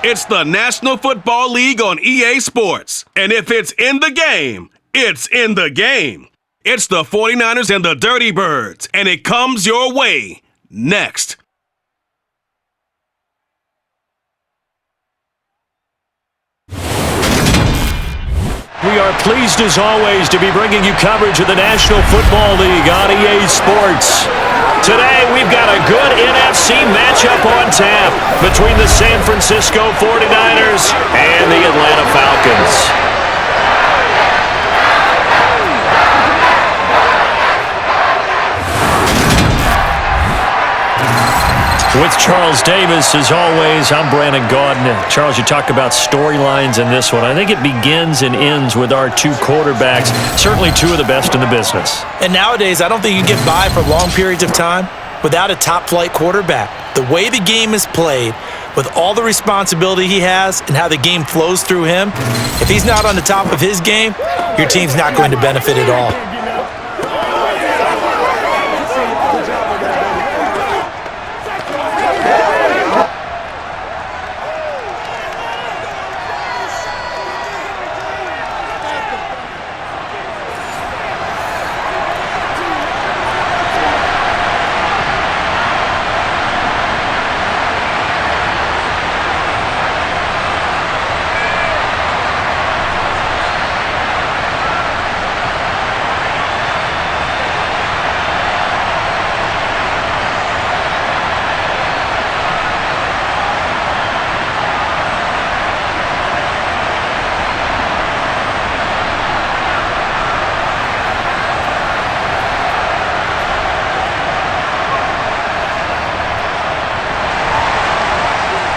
It's the National Football League on EA Sports. And if it's in the game, it's in the game. It's the 49ers and the Dirty Birds, and it comes your way next. We are pleased as always to be bringing you coverage of the National Football League on EA Sports. Today we've got a good NFC matchup on tap between the San Francisco 49ers and the Atlanta Falcons. With Charles Davis, as always, I'm Brandon Gaudin. Charles, you talk about storylines in this one. I think it begins and ends with our two quarterbacks, certainly two of the best in the business. And nowadays, I don't think you get by for long periods of time without a top-flight quarterback. The way the game is played, with all the responsibility he has and how the game flows through him, if he's not on the top of his game, your team's not going to benefit at all.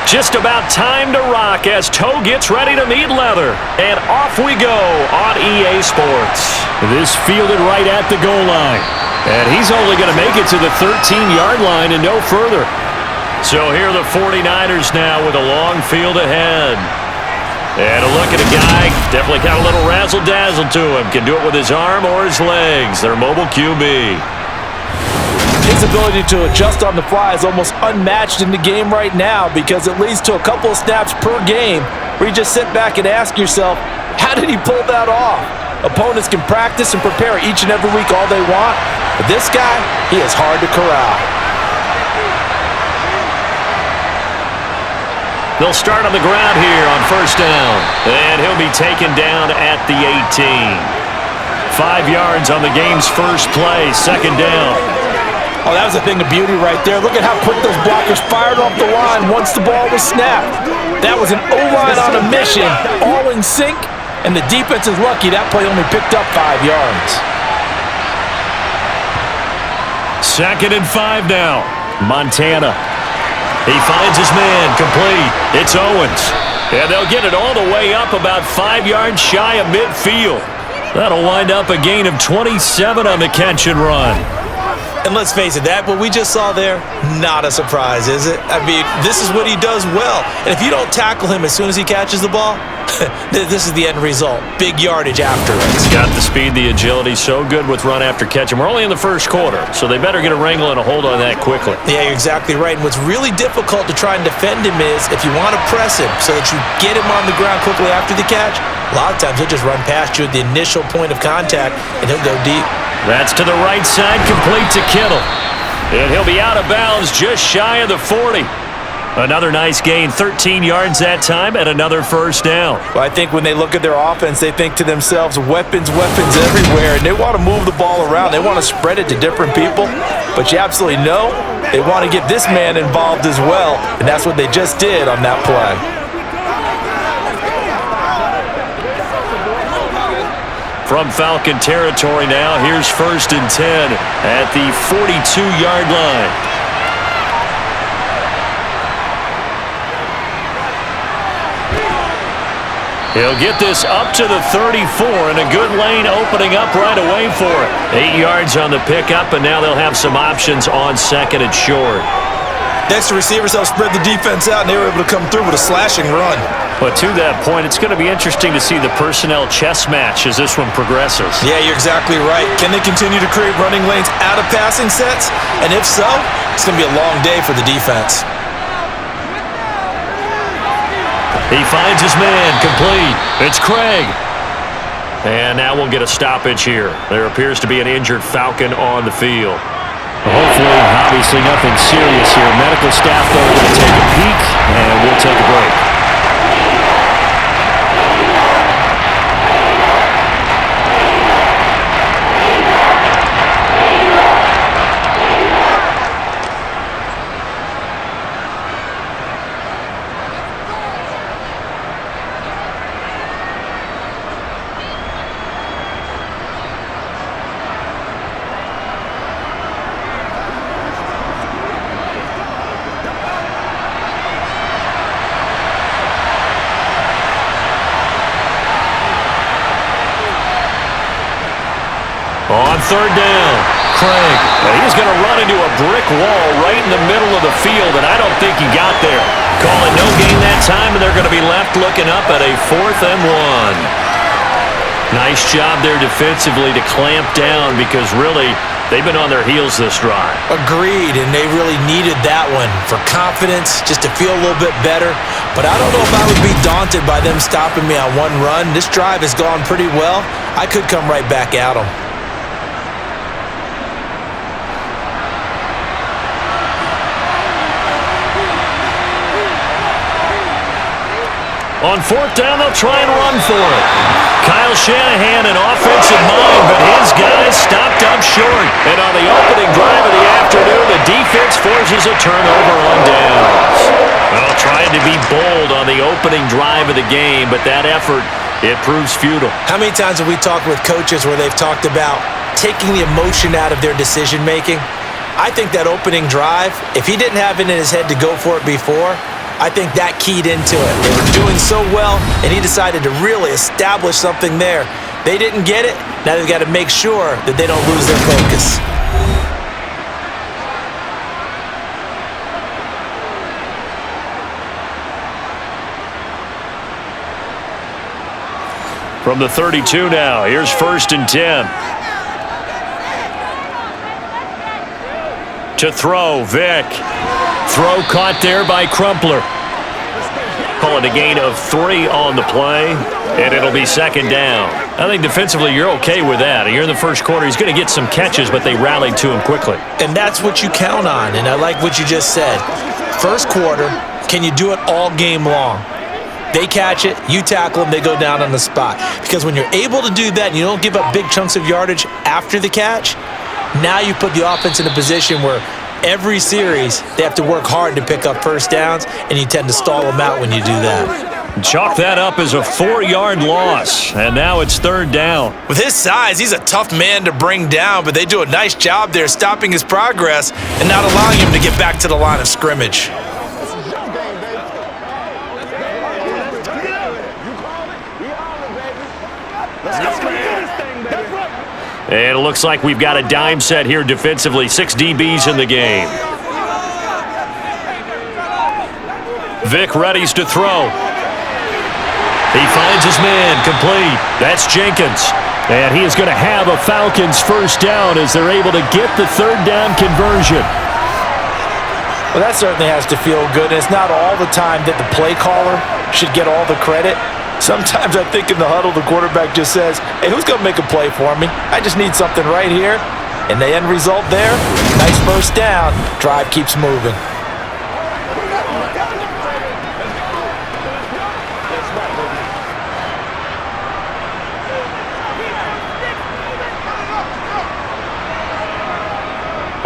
Just about time to rock as toe gets ready to meet leather. And off we go on EA Sports. This fielded right at the goal line. And he's only going to make it to the 13-yard line and no further. So here are the 49ers now with a long field ahead. And a look at a guy, definitely got a little razzle-dazzle to him. Can do it with his arm or his legs. Their mobile QB. His ability to adjust on the fly is almost unmatched in the game right now because it leads to a couple of snaps per game where you just sit back and ask yourself, how did he pull that off? Opponents can practice and prepare each and every week all they want, but this guy, he is hard to corral. They'll start on the ground here on first down, and he'll be taken down at the 18. 5 yards on the game's first play, second down. Oh, that was a thing of beauty right there. Look at how quick those blockers fired off the line once the ball was snapped. That was an O-line on a mission, all in sync, and the defense is lucky that play only picked up 5 yards. 2nd and 5 now. Montana. He finds his man, complete. It's Owens. And they'll get it all the way up about 5 yards shy of midfield. That'll wind up a gain of 27 on the catch and run. And let's face it, that what we just saw there, not a surprise, is it? I mean, this is what he does well. And if you don't tackle him as soon as he catches the ball, this is the end result. Big yardage after it. He's got the speed, the agility, so good with run after catch. And we're only in the first quarter, so they better get a wrangle and a hold on that quickly. Yeah, you're exactly right. And what's really difficult to try and defend him is if you want to press him so that you get him on the ground quickly after the catch, a lot of times he'll just run past you at the initial point of contact, and he'll go deep. That's to the right side, complete to Kittle. And he'll be out of bounds just shy of the 40. Another nice gain, 13 yards that time, and another first down. Well, I think when they look at their offense, they think to themselves, weapons everywhere, and they want to move the ball around. They want to spread it to different people, but you absolutely know they want to get this man involved as well, and that's what they just did on that play. From Falcon territory now, here's 1st and 10 at the 42-yard line. He'll get this up to the 34, and a good lane opening up right away for it. 8 yards on the pickup, and now they'll have some options on 2nd and short. Next, the receivers helped spread the defense out, and they were able to come through with a slashing run. But to that point, it's going to be interesting to see the personnel chess match as this one progresses. Yeah, you're exactly right. Can they continue to create running lanes out of passing sets? And if so, it's going to be a long day for the defense. He finds his man, complete. It's Craig. And now we'll get a stoppage here. There appears to be an injured Falcon on the field. Hopefully, obviously nothing serious here. Medical staff, though, going to take a peek, and we'll take a break. On third down, Craig. He's going to run into a brick wall right in the middle of the field, and I don't think he got there. Call it no gain that time, and they're going to be left looking up at a 4th and 1. Nice job there defensively to clamp down because really they've been on their heels this drive. Agreed, and they really needed that one for confidence, just to feel a little bit better. But I don't know if I would be daunted by them stopping me on one run. This drive has gone pretty well. I could come right back at them. On 4th down, they'll try and run for it. Kyle Shanahan, an offensive mind, but his guys stopped up short. And on the opening drive of the afternoon, the defense forces a turnover on downs. Well, trying to be bold on the opening drive of the game, but that effort, it proves futile. How many times have we talked with coaches where they've talked about taking the emotion out of their decision-making? I think that opening drive, if he didn't have it in his head to go for it before, I think that keyed into it. They were doing so well, and he decided to really establish something there. They didn't get it. Now they've got to make sure that they don't lose their focus. From the 32 now, here's 1st and 10. To throw, Vic. Throw caught there by Crumpler. Call it a gain of 3 on the play, and it'll be 2nd down. I think defensively you're okay with that. Here in the first quarter, he's going to get some catches, but they rallied to him quickly. And that's what you count on, and I like what you just said. First quarter, can you do it all game long? They catch it, you tackle them, they go down on the spot. Because when you're able to do that and you don't give up big chunks of yardage after the catch, now you put the offense in a position where every series, they have to work hard to pick up first downs, and you tend to stall them out when you do that. Chalk that up as a 4-yard loss, and now it's 3rd down. With his size, he's a tough man to bring down, but they do a nice job there stopping his progress and not allowing him to get back to the line of scrimmage. And it looks like we've got a dime set here defensively. 6 DBs in the game. Vic readies to throw. He finds his man, complete. That's Jenkins. And he is going to have a Falcons 1st down as they're able to get the 3rd down conversion. Well, that certainly has to feel good. And it's not all the time that the play caller should get all the credit. Sometimes I think in the huddle, the quarterback just says, hey, who's going to make a play for me? I just need something right here. And the end result there, nice 1st down. Drive keeps moving.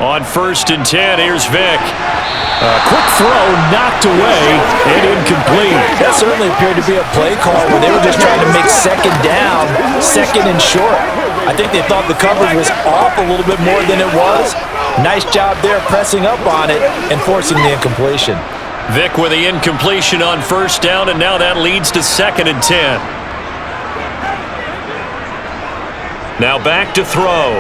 On 1st and 10, here's Vic. A quick throw knocked away and incomplete. That certainly appeared to be a play call where they were just trying to make 2nd down, 2nd and short. I think they thought the coverage was off a little bit more than it was. Nice job there pressing up on it and forcing the incompletion. Vic with the incompletion on 1st down, and now that leads to 2nd and 10. Now back to throw.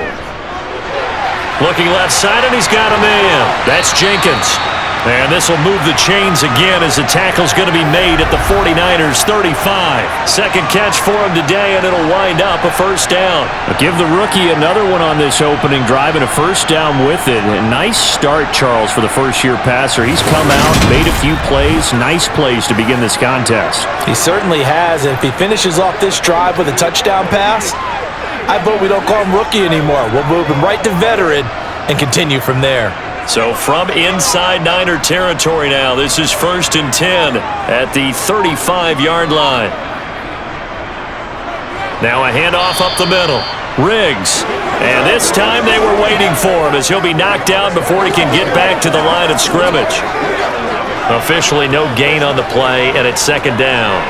Looking left side, and he's got a man. That's Jenkins. And this will move the chains again as the tackle's going to be made at the 49ers 35. Second catch for him today, and it'll wind up a first down. But give the rookie another one on this opening drive and a first down with it. A nice start, Charles, for the first-year passer. He's come out, made a few plays, nice plays to begin this contest. He certainly has, and if he finishes off this drive with a touchdown pass, I vote we don't call him rookie anymore. We'll move him right to veteran and continue from there. So from inside Niner territory now, this is 1st and 10 at the 35-yard line. Now a handoff up the middle. Riggs. And this time they were waiting for him as he'll be knocked down before he can get back to the line of scrimmage. Officially no gain on the play, and it's 2nd down.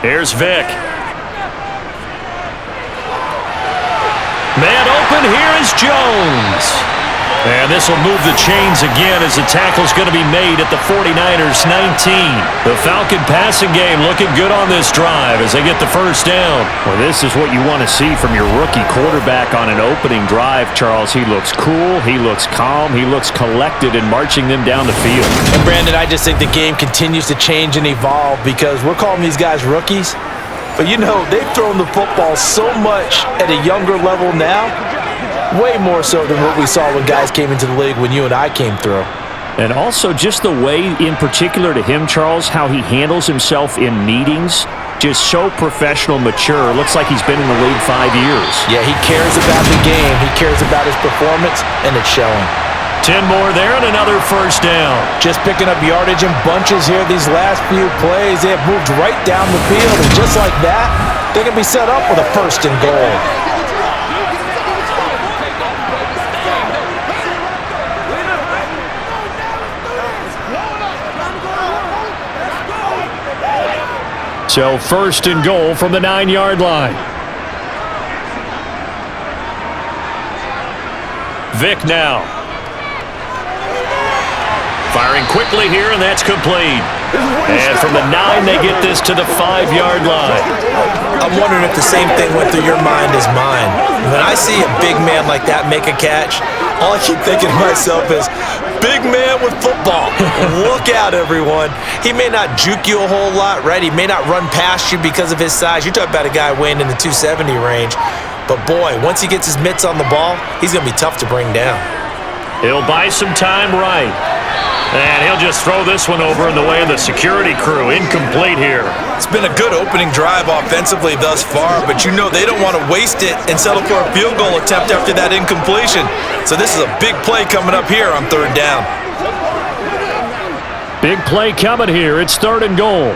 Here's Vic. Man open, here is Jones. And this will move the chains again as the tackle's going to be made at the 49ers 19. The Falcon passing game looking good on this drive as they get the first down. Well, this is what you want to see from your rookie quarterback on an opening drive, Charles. He looks cool, he looks calm, he looks collected in marching them down the field. And Brandon, I just think the game continues to change and evolve because we're calling these guys rookies. But you know, they've thrown the football so much at a younger level now. Way more so than what we saw when guys came into the league when you and I came through. And also just the way, in particular to him, Charles, how he handles himself in meetings, just so professional, mature. Looks like he's been in the league 5 years. Yeah, he cares about the game. He cares about his performance, and it's showing. 10 more there and another first down. Just picking up yardage in bunches here these last few plays. They have moved right down the field, and just like that, they can be set up with a 1st and goal. So 1st and goal from the 9-yard line. Vic now. Firing quickly here, and that's complete. And from the 9, they get this to the 5-yard line. I'm wondering if the same thing went through your mind as mine. When I see a big man like that make a catch, all I keep thinking to myself is, big man with football. Look out, everyone. He may not juke you a whole lot, right? He may not run past you because of his size. You're talking about a guy weighing in the 270 range. But boy, once he gets his mitts on the ball, he's going to be tough to bring down. He'll buy some time right. And he'll just throw this one over in the way of the security crew. Incomplete here. It's been a good opening drive offensively thus far, but you know they don't want to waste it and settle for a field goal attempt after that incompletion. So this is a big play coming up here on 3rd down. Big play coming here. It's 3rd and goal.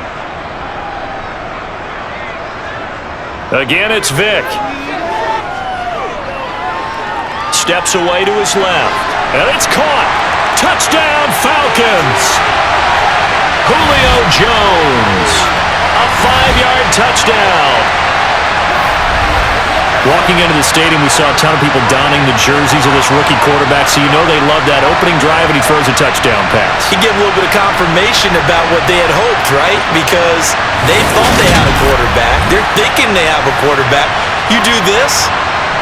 Again, it's Vic. Steps away to his left. And it's caught. Touchdown, Falcons. Julio Jones. A 5-yard touchdown. Walking into the stadium, we saw a ton of people donning the jerseys of this rookie quarterback, so you know they love that opening drive, and he throws a touchdown pass. He gave a little bit of confirmation about what they had hoped, right? Because they thought they had a quarterback. They're thinking they have a quarterback. You do this,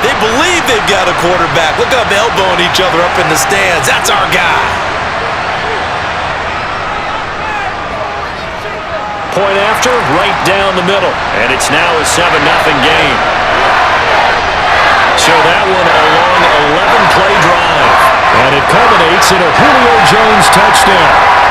they believe they've got a quarterback. Look up, elbowing each other up in the stands. That's our guy. Point after, right down the middle. And it's now a 7-0 game. So that one a long 11-play drive. And it culminates in a Julio Jones touchdown.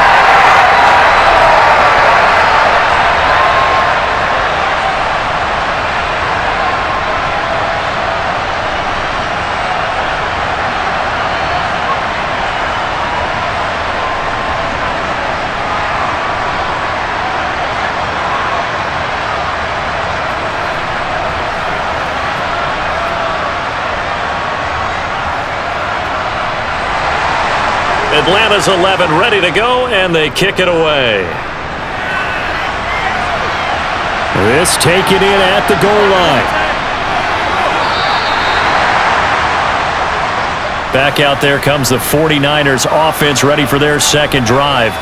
Atlanta's 11 ready to go, and they kick it away. This taken in at the goal line. Back out there comes the 49ers offense ready for their second drive.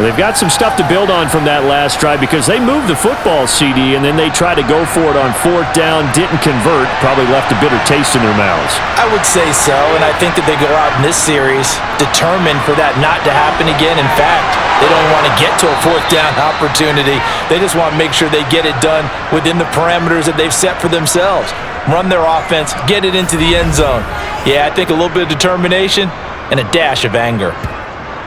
They've got some stuff to build on from that last drive because they moved the football, CD, and then they tried to go for it on 4th down, didn't convert, probably left a bitter taste in their mouths. I would say so, and I think that they go out in this series determined for that not to happen again. In fact, they don't want to get to a 4th down opportunity. They just want to make sure they get it done within the parameters that they've set for themselves. Run their offense, get it into the end zone. Yeah, I think a little bit of determination and a dash of anger.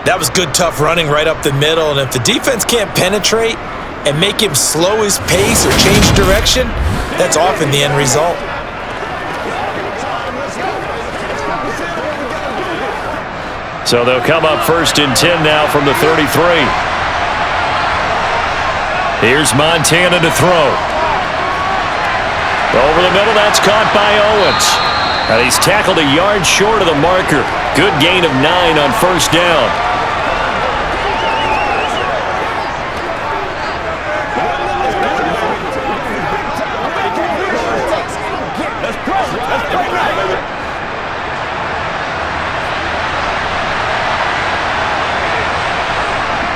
That was good, tough running right up the middle, and if the defense can't penetrate and make him slow his pace or change direction, that's often the end result. So they'll come up 1st and 10 now from the 33. Here's Montana to throw. Over the middle, that's caught by Owens. And he's tackled a yard short of the marker. Good gain of 9 on 1st down.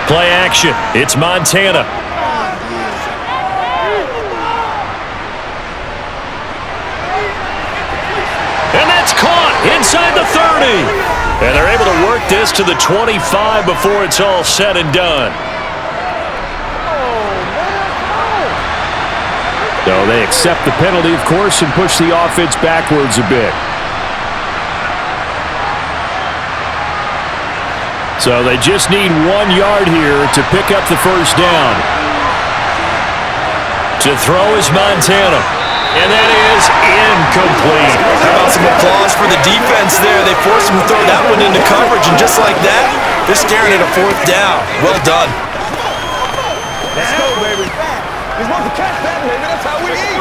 Play action. It's Montana. And that's caught inside the 30. And they're able to work this to the 25 before it's all said and done. So they accept the penalty, of course, and push the offense backwards a bit. So they just need 1 yard here to pick up the 1st down. To throw is Montana. And that is incomplete. How about some applause for the defense there? They forced him to throw that one into coverage, and just like that, they're staring at a 4th down. Well done. Let's go, baby. We want to catch that, baby. That's how we eat.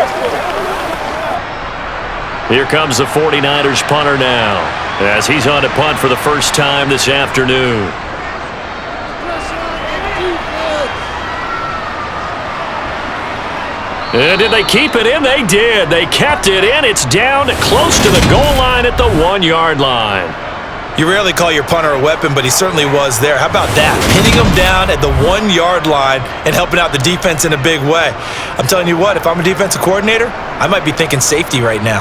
Here comes the 49ers punter now, as he's on to punt for the first time this afternoon. And did they keep it in? They did. They kept it in. It's down close to the goal line at the 1 yard line. You rarely call your punter a weapon, but he certainly was there. How about that? Pinning him down at the 1 yard line and helping out the defense in a big way. I'm telling you what, if I'm a defensive coordinator, I might be thinking safety right now.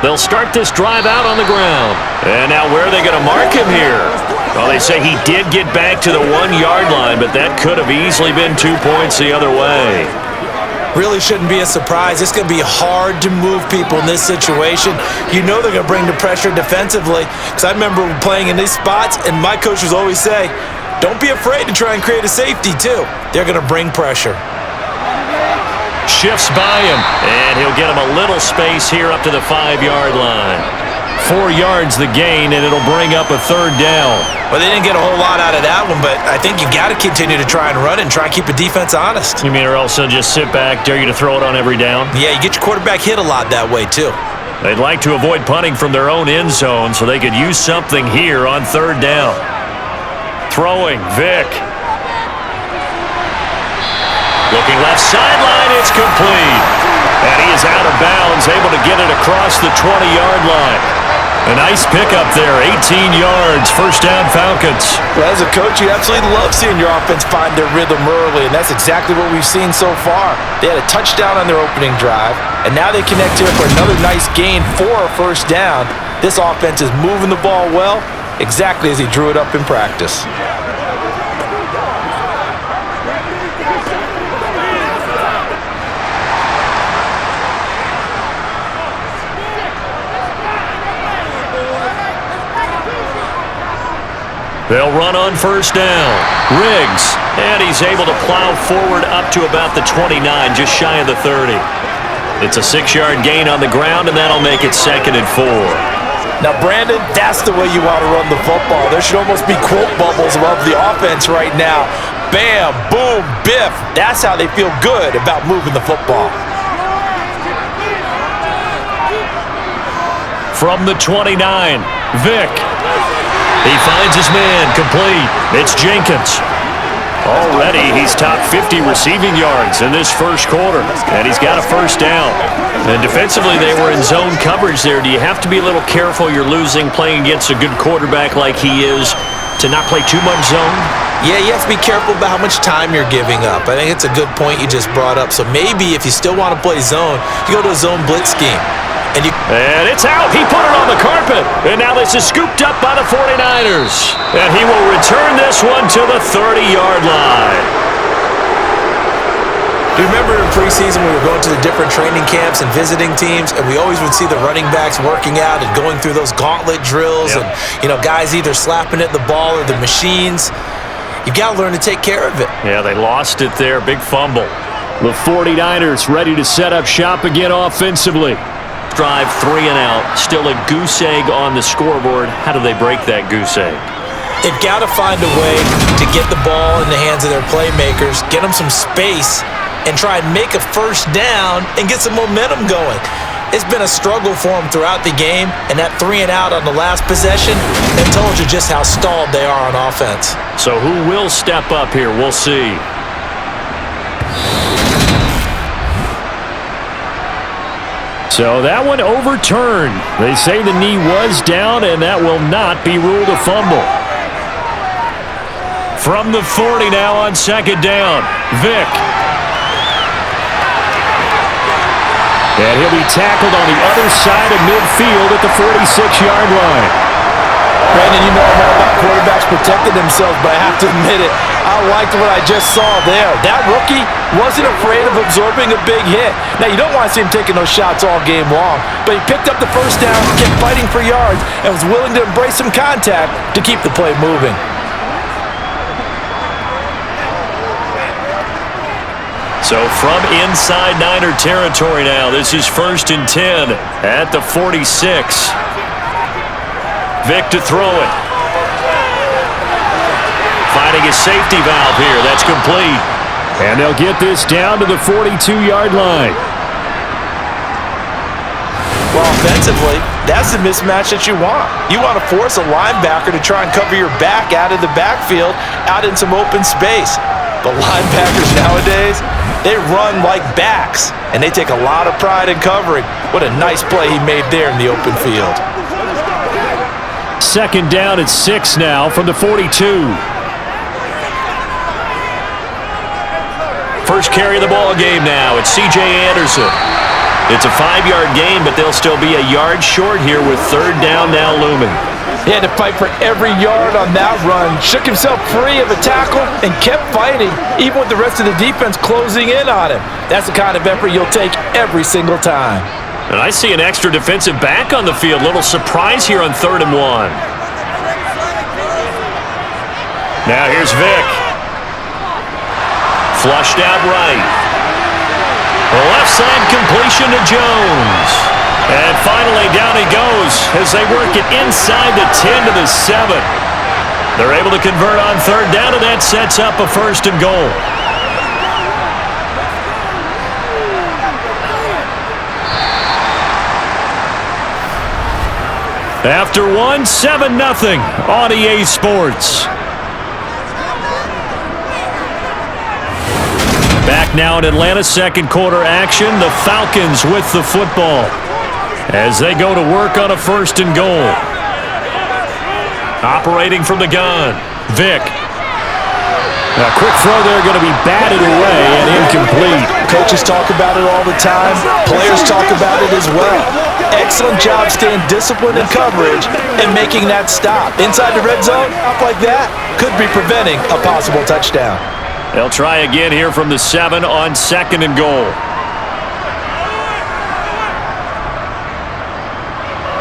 They'll start this drive out on the ground. And now where are they going to mark him here? Well, they say he did get back to the 1 yard line, but that could have easily been 2 points the other way. Really shouldn't be a surprise. It's going to be hard to move people in this situation. You know they're going to bring the pressure defensively. Because I remember playing in these spots, and my coaches always say, don't be afraid to try and create a safety, too. They're going to bring pressure. Shifts by him, and he'll get him a little space here up to the 5 yard line. 4 yards the gain, and it'll bring up a 3rd down. Well, they didn't get a whole lot out of that one, but I think you got to continue to try and run and try and keep the defense honest. You mean or else they'll just sit back, dare you to throw it on every down? Yeah, you get your quarterback hit a lot that way, too. They'd like to avoid punting from their own end zone so they could use something here on 3rd down. Throwing, Vick. Looking left sideline, it's complete. And he is out of bounds, able to get it across the 20-yard line. A nice pickup there, 18 yards, 1st down Falcons. Well, as a coach, you absolutely love seeing your offense find their rhythm early, and that's exactly what we've seen so far. They had a touchdown on their opening drive, and now they connect here for another nice gain for a 1st down. This offense is moving the ball well, exactly as he drew it up in practice. They'll run on 1st down. Riggs, and he's able to plow forward up to about the 29, just shy of the 30. It's a 6-yard gain on the ground, and that'll make it 2nd and 4. Now, Brandon, that's the way you want to run the football. There should almost be quote bubbles above the offense right now. Bam, boom, biff. That's how they feel good about moving the football. From the 29, Vick. He finds his man, complete. It's Jenkins. Already, he's top 50 receiving yards in this first quarter, and he's got a first down. And defensively, they were in zone coverage there. Do you have to be a little careful you're losing playing against a good quarterback like he is to not play too much zone? Yeah, you have to be careful about how much time you're giving up. I think it's a good point you just brought up. So maybe if you still want to play zone, you go to a zone blitz scheme. And it's out. He put it on the carpet. And now this is scooped up by the 49ers. And he will return this one to the 30-yard line. Do you remember in preseason we were going to the different training camps and visiting teams, and we always would see the running backs working out and going through those gauntlet drills, and guys either slapping at the ball or the machines. You've got to learn to take care of it. Yeah, they lost it there. Big fumble. The 49ers ready to set up shop again offensively. Drive 3 and out. Still a goose egg on the scoreboard. How do they break that goose egg? They've got to find a way to get the ball in the hands of their playmakers, get them some space, and try and make a first down and get some momentum going. It's been a struggle for them throughout the game, and that 3 and out on the last possession, that told you just how stalled they are on offense. So who will step up here? We'll see. So that one overturned. They say the knee was down, and that will not be ruled a fumble. From the 40 now on second down, Vick. And he'll be tackled on the other side of midfield at the 46-yard line. Brandon, you know I'm all about quarterbacks protecting themselves, but I have to admit it, I liked what I just saw there. That rookie wasn't afraid of absorbing a big hit. Now, you don't want to see him taking those shots all game long, but he picked up the first down, kept fighting for yards, and was willing to embrace some contact to keep the play moving. So from inside Niner territory now, this is 1st and 10 at the 46. Vick to throw it. Finding a safety valve here. That's complete. And they'll get this down to the 42-yard line. Well, offensively, that's the mismatch that you want. You want to force a linebacker to try and cover your back out of the backfield, out in some open space. But linebackers nowadays, they run like backs, and they take a lot of pride in covering. What a nice play he made there in the open field. Second down at 6 now from the 42. First carry of the ball game now. It's C.J. Anderson. It's a 5-yard gain, but they'll still be a yard short here with third down now looming. He had to fight for every yard on that run. Shook himself free of a tackle and kept fighting, even with the rest of the defense closing in on him. That's the kind of effort you'll take every single time. And I see an extra defensive back on the field. Little surprise here on 3rd and 1. Now here's Vick. Flushed out right. The left side completion to Jones. And finally down he goes as they work it inside the 10 to the 7. They're able to convert on third down, and that sets up a 1st and goal. After 7-0 on EA Sports. Back now in Atlanta, second quarter action. The Falcons with the football as they go to work on a 1st and goal. Operating from the gun, Vick. A quick throw there, going to be batted away and incomplete. Coaches talk about it all the time. Players talk about it as well. Excellent job staying disciplined in coverage and making that stop. Inside the red zone, up like that, could be preventing a possible touchdown. They'll try again here from the 7 on 2nd and goal.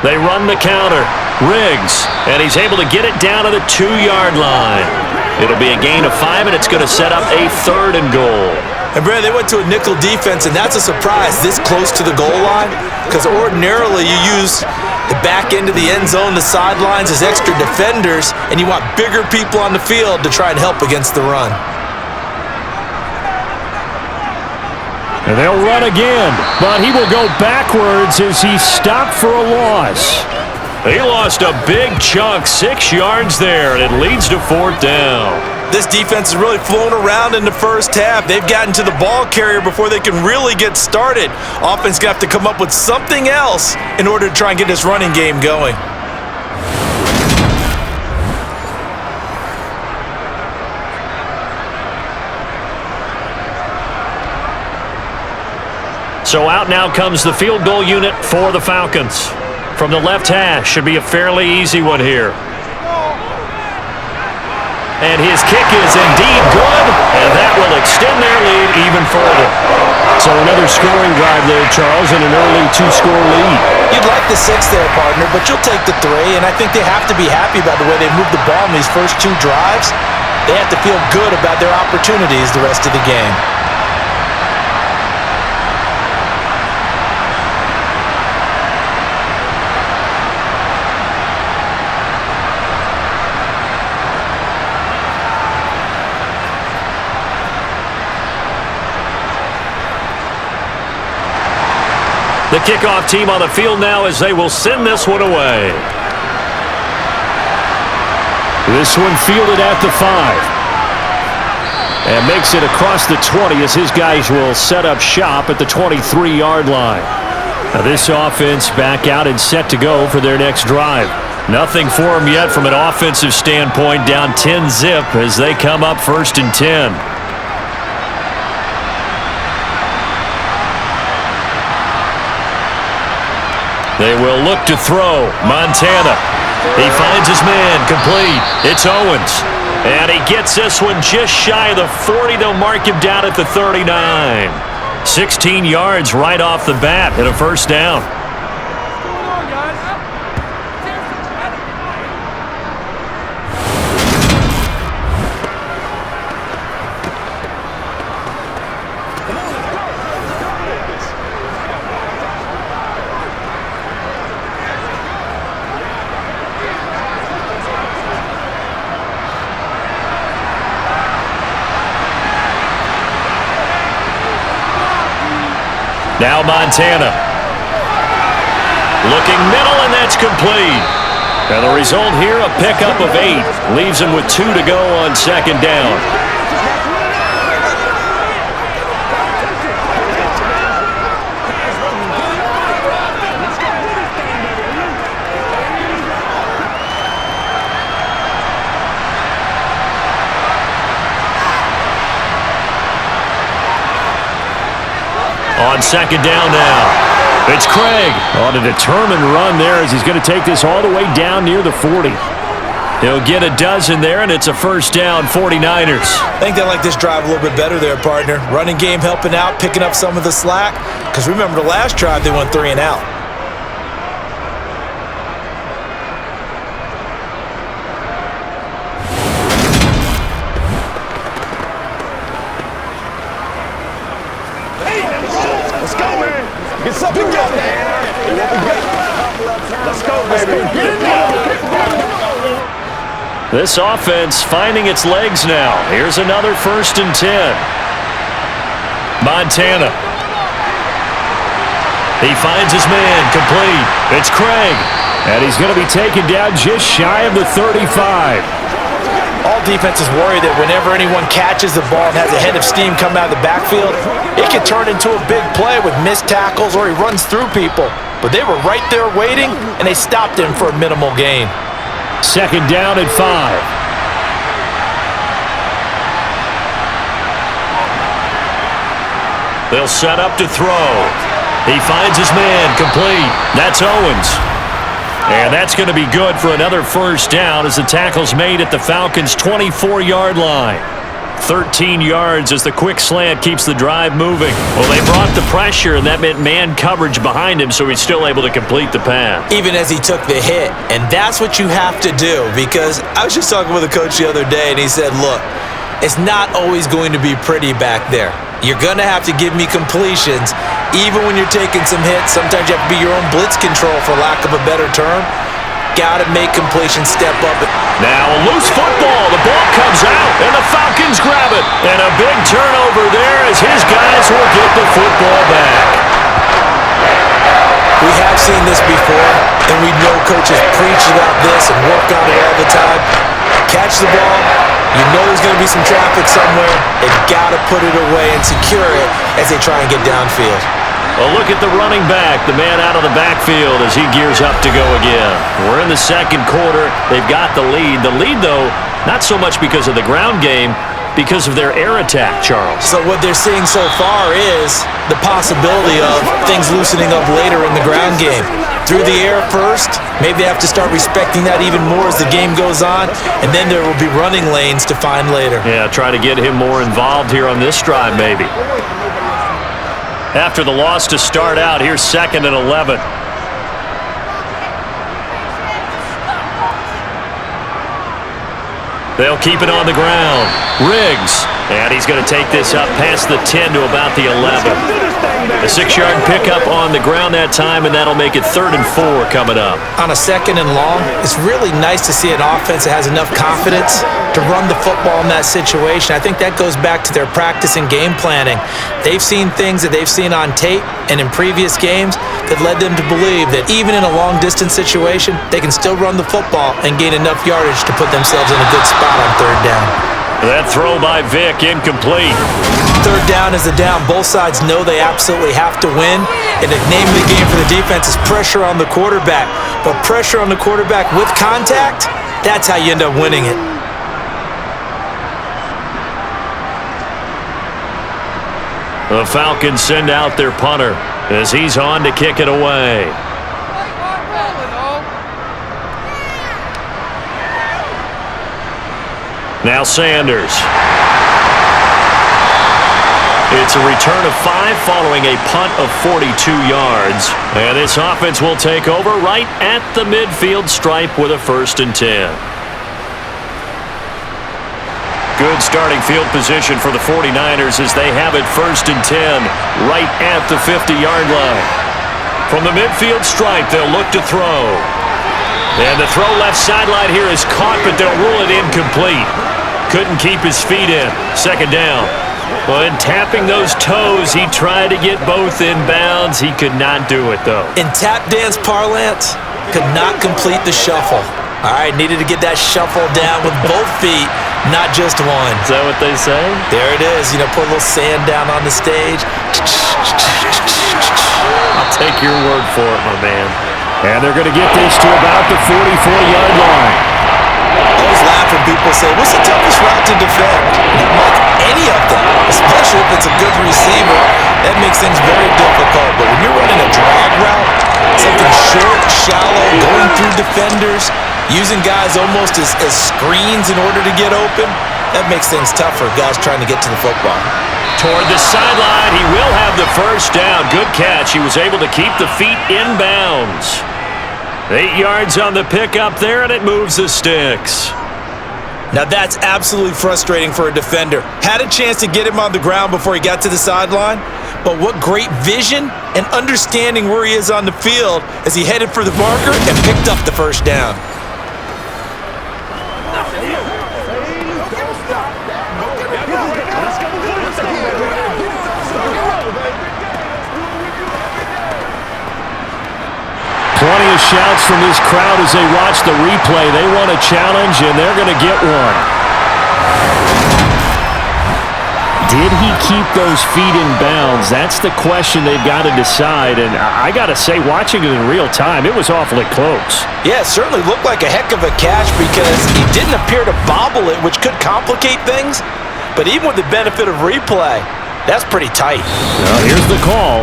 They run the counter. Riggs, and he's able to get it down to the 2-yard line. It'll be a gain of 5, and it's going to set up a 3rd and goal. And, Brad, they went to a nickel defense, and that's a surprise this close to the goal line, because ordinarily you use the back end of the end zone, the sidelines as extra defenders, and you want bigger people on the field to try and help against the run. And they'll run again, but he will go backwards as he stopped for a loss. He lost a big chunk, 6 yards there, and it leads to 4th down. This defense is really flown around in the first half. They've gotten to the ball carrier before they can really get started. Offense going to have to come up with something else in order to try and get this running game going. So out now comes the field goal unit for the Falcons. From the left hash, should be a fairly easy one here. And his kick is indeed good, and that will extend their lead even further. So another scoring drive there, Charles, and an early 2-score lead. You'd like the 6 there, partner, but you'll take the 3, and I think they have to be happy about the way they moved the ball in these first 2 drives. They have to feel good about their opportunities the rest of the game. The kickoff team on the field now as they will send this one away. This one fielded at the 5. And makes it across the 20 as his guys will set up shop at the 23-yard line. Now this offense back out and set to go for their next drive. Nothing for them yet from an offensive standpoint, down 10-zip as they come up 1st and 10. They will look to throw. Montana. He finds his man. Complete. It's Owens. And he gets this one just shy of the 40. They'll mark him down at the 39. 16 yards right off the bat and a first down. Now Montana. Looking middle, and that's complete. And the result here, a pickup of 8. Leaves him with 2 to go on 2nd down. On 2nd down now. It's Craig on a determined run there as he's going to take this all the way down near the 40. He'll get a dozen there, and it's a first down, 49ers. I think they like this drive a little bit better there, partner. Running game helping out, picking up some of the slack. Because remember the last drive, they went 3 and out. Let's go, man. Get something going, man. Let's go, baby. This offense finding its legs now. Here's another 1st and 10. Montana. He finds his man. Complete. It's Craig. And he's going to be taken down just shy of the 35. All defenses worry that whenever anyone catches the ball and has a head of steam come out of the backfield, it can turn into a big play with missed tackles or he runs through people. But they were right there waiting, and they stopped him for a minimal gain. 2nd down and 5. They'll set up to throw. He finds his man. Complete. That's Owens. And that's going to be good for another first down as the tackle's made at the Falcons' 24-yard line. 13 yards as the quick slant keeps the drive moving. Well, they brought the pressure, and that meant man coverage behind him, so he's still able to complete the pass. Even as he took the hit. And that's what you have to do, because I was just talking with a coach the other day, and he said, look, it's not always going to be pretty back there. You're going to have to give me completions. Even when you're taking some hits, sometimes you have to be your own blitz control, for lack of a better term. Got to make completions step up. Now a loose football. The ball comes out, and the Falcons grab it. And a big turnover there as his guys will get the football back. We have seen this before, and we know coaches preach about this and work on it all the time. Catch the ball, You know there's going to be some traffic somewhere. They've got to put it away and secure it as they try and get downfield. Well, look at the running back, the man out of the backfield as he gears up to go again. We're in the second quarter. They've got the lead. The lead, though, not so much because of the ground game, because of their air attack, Charles. So what they're seeing so far is the possibility of things loosening up later in the ground game. Through the air first, maybe they have to start respecting that even more as the game goes on, and then there will be running lanes to find later. Yeah, try to get him more involved here on this drive, maybe. After the loss to start out, here's 2nd and 11. They'll keep it on the ground. Riggs. And he's going to take this up past the 10 to about the 11. A 6-yard pickup on the ground that time, and that'll make it 3rd and 4 coming up. On a 2nd and long, it's really nice to see an offense that has enough confidence to run the football in that situation. I think that goes back to their practice and game planning. They've seen things that they've seen on tape and in previous games that led them to believe that even in a long-distance situation, they can still run the football and gain enough yardage to put themselves in a good spot on 3rd down. That throw by Vick incomplete. 3rd down is a down. Both sides know they absolutely have to win. And the name of the game for the defense is pressure on the quarterback. But pressure on the quarterback with contact, that's how you end up winning it. The Falcons send out their punter as he's on to kick it away. Now Sanders. It's a return of 5 following a punt of 42 yards. And this offense will take over right at the midfield stripe with a 1st and 10. Good starting field position for the 49ers as they have it 1st and 10 right at the 50-yard line. From the midfield stripe, they'll look to throw. And the throw left sideline here is caught, but they'll rule it incomplete. Couldn't keep his feet in. 2nd down. Well, in tapping those toes, he tried to get both in bounds. He could not do it, though. In tap dance parlance, could not complete the shuffle. All right, needed to get that shuffle down with both feet, not just one. Is that what they say? There it is. You know, put a little sand down on the stage. I'll take your word for it, my man. And they're going to get this to about the 44-yard line. I always laugh when people say, what's the toughest route to defend? Not like any of them, especially if it's a good receiver. That makes things very difficult. But when you're running a drag route, something short, shallow, going through defenders, using guys almost as screens in order to get open, that makes things tough for guys trying to get to the football. Toward the sideline, he will have the 1st down. Good catch. He was able to keep the feet in bounds. 8 yards on the pickup there, and it moves the sticks. Now that's absolutely frustrating for a defender. Had a chance to get him on the ground before he got to the sideline, but what great vision and understanding where he is on the field as he headed for the marker and picked up the 1st down. Plenty of shouts from this crowd as they watch the replay. They want a challenge, and they're going to get one. Did he keep those feet in bounds? That's the question they've got to decide. And I got to say, watching it in real time, it was awfully close. Yeah, it certainly looked like a heck of a catch because he didn't appear to bobble it, which could complicate things. But even with the benefit of replay, that's pretty tight. Well, here's the call.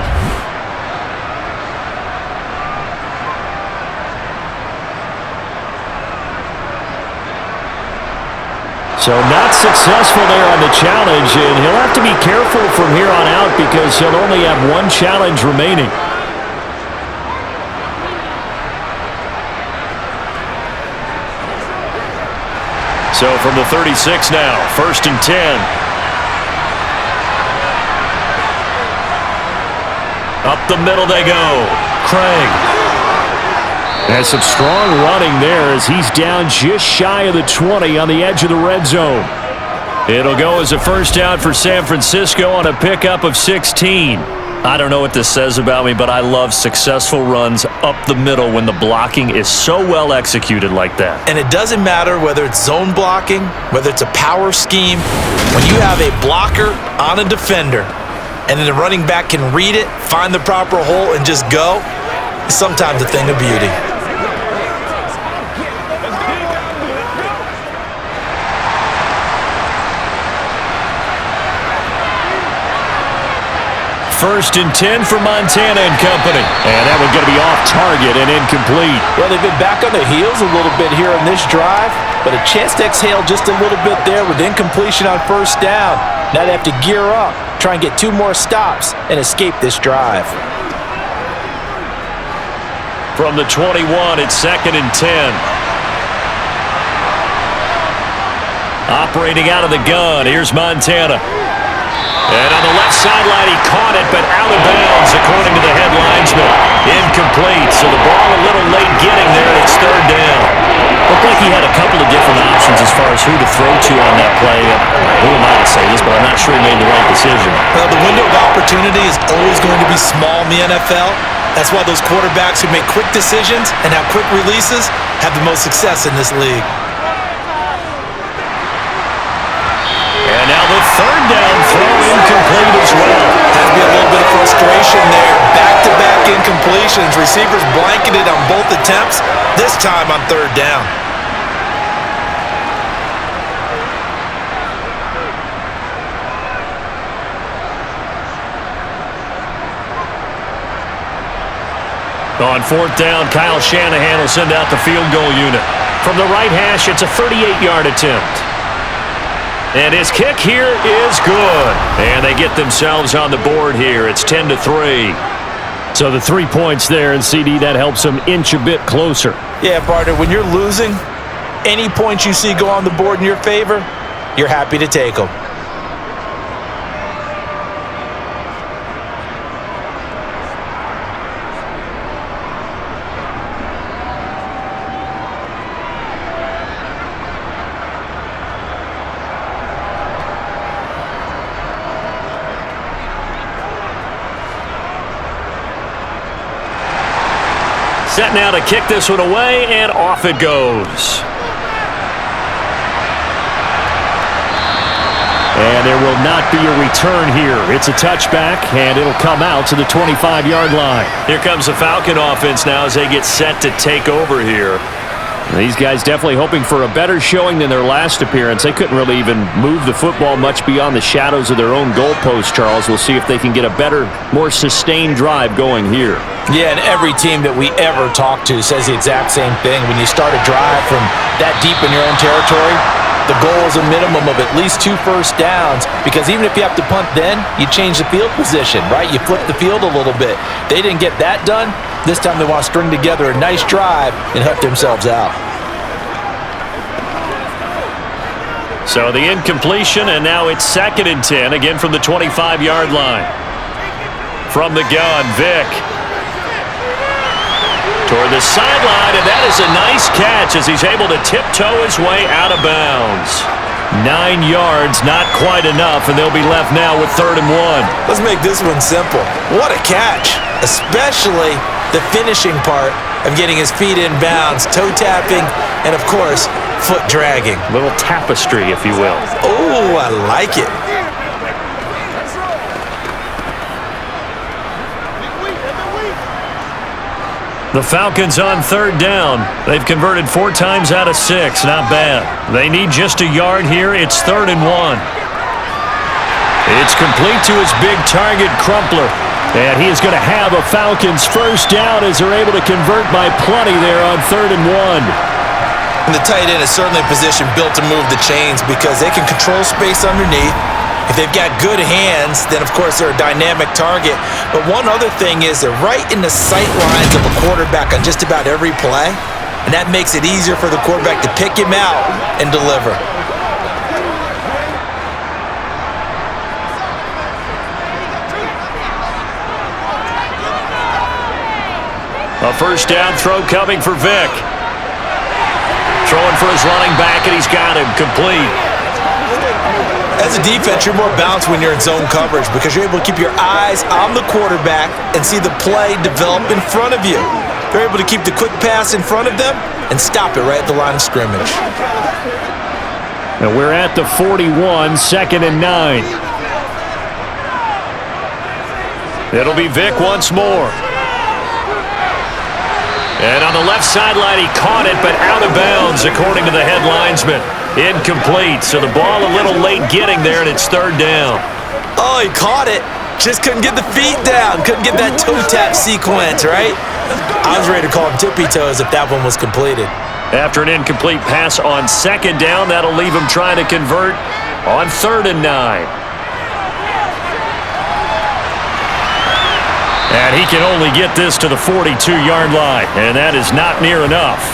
So not successful there on the challenge, and he'll have to be careful from here on out because he'll only have 1 challenge remaining. So from the 36 now, 1st and 10. Up the middle they go. Craig. And some strong running there as he's down just shy of the 20 on the edge of the red zone. It'll go as a 1st down for San Francisco on a pickup of 16. I don't know what this says about me, but I love successful runs up the middle when the blocking is so well executed like that. And it doesn't matter whether it's zone blocking, whether it's a power scheme. When you have a blocker on a defender and then the running back can read it, find the proper hole, and just go, it's sometimes a thing of beauty. First and 10 for Montana and company. And that one's going to be off target and incomplete. Well, they've been back on their heels a little bit here on this drive, but a chance to exhale just a little bit there with incompletion on first down. Now they have to gear up, try and get 2 more stops, and escape this drive. From the 21, it's 2nd and 10. Operating out of the gun, here's Montana. And on the left sideline, he caught it, but out of bounds, according to the head linesman. Incomplete, so the ball a little late getting there, and it's 3rd down. Looked like he had a couple of different options as far as who to throw to on that play. Who am I to say this, but I'm not sure he made the right decision. Well, the window of opportunity is always going to be small in the NFL. That's why those quarterbacks who make quick decisions and have quick releases have the most success in this league. And now the 3rd down throw incomplete as well. Has to be a little bit of frustration there. Back-to-back incompletions. Receivers blanketed on both attempts, this time on 3rd down. On 4th down, Kyle Shanahan will send out the field goal unit. From the right hash, it's a 38-yard attempt. And his kick here is good. And they get themselves on the board here. It's 10-3. So the 3 points there, and CD, that helps them inch a bit closer. Yeah, partner, when you're losing, any points you see go on the board in your favor, you're happy to take them. Set now to kick this one away, and off it goes. And there will not be a return here. It's a touchback, and it'll come out to the 25-yard line. Here comes the Falcon offense now as they get set to take over here. These guys definitely hoping for a better showing than their last appearance. They couldn't really even move the football much beyond the shadows of their own goalpost, Charles. We'll see if they can get a better, more sustained drive going here. Yeah, and every team that we ever talk to says the exact same thing. When you start a drive from that deep in your own territory, the goal is a minimum of at least 2 first downs, because even if you have to punt then, you change the field position, right? You flip the field a little bit. They didn't get that done. This time they want to string together a nice drive and help themselves out. So the incompletion, and now it's 2nd and 10, again from the 25-yard line. From the gun, Vick. Toward the sideline, and that is a nice catch as he's able to tiptoe his way out of bounds. 9 yards, not quite enough, and they'll be left now with 3rd and 1. Let's make this one simple. What a catch, especially the finishing part of getting his feet in bounds, toe tapping, and of course, foot dragging. Little tapestry, if you will. Oh, I like it. The Falcons on 3rd down. They've converted 4 times out of 6. Not bad. They need just a yard here. It's 3rd and 1. It's complete to his big target, Crumpler. And he is going to have a Falcons first down as they're able to convert by plenty there on 3rd and 1. And the tight end is certainly a position built to move the chains because they can control space underneath. If they've got good hands, then of course they're a dynamic target. But one other thing is they're right in the sight lines of a quarterback on just about every play. And that makes it easier for the quarterback to pick him out and deliver. A first down throw coming for Vick. Throwing for his running back, and he's got him complete. As a defense, you're more balanced when you're in zone coverage because you're able to keep your eyes on the quarterback and see the play develop in front of you. You're able to keep the quick pass in front of them and stop it right at the line of scrimmage. And we're at the 41, 2nd and 9. It'll be Vic once more. And on the left sideline, he caught it, but out of bounds, according to the head linesman. Incomplete, so the ball a little late getting there, and it's 3rd down. Oh, he caught it. Just couldn't get the feet down. Couldn't get that toe tap sequence, right? I was ready to call him tippy toes if that one was completed. After an incomplete pass on 2nd down, that'll leave him trying to convert on 3rd and 9. And he can only get this to the 42-yard line, and that is not near enough.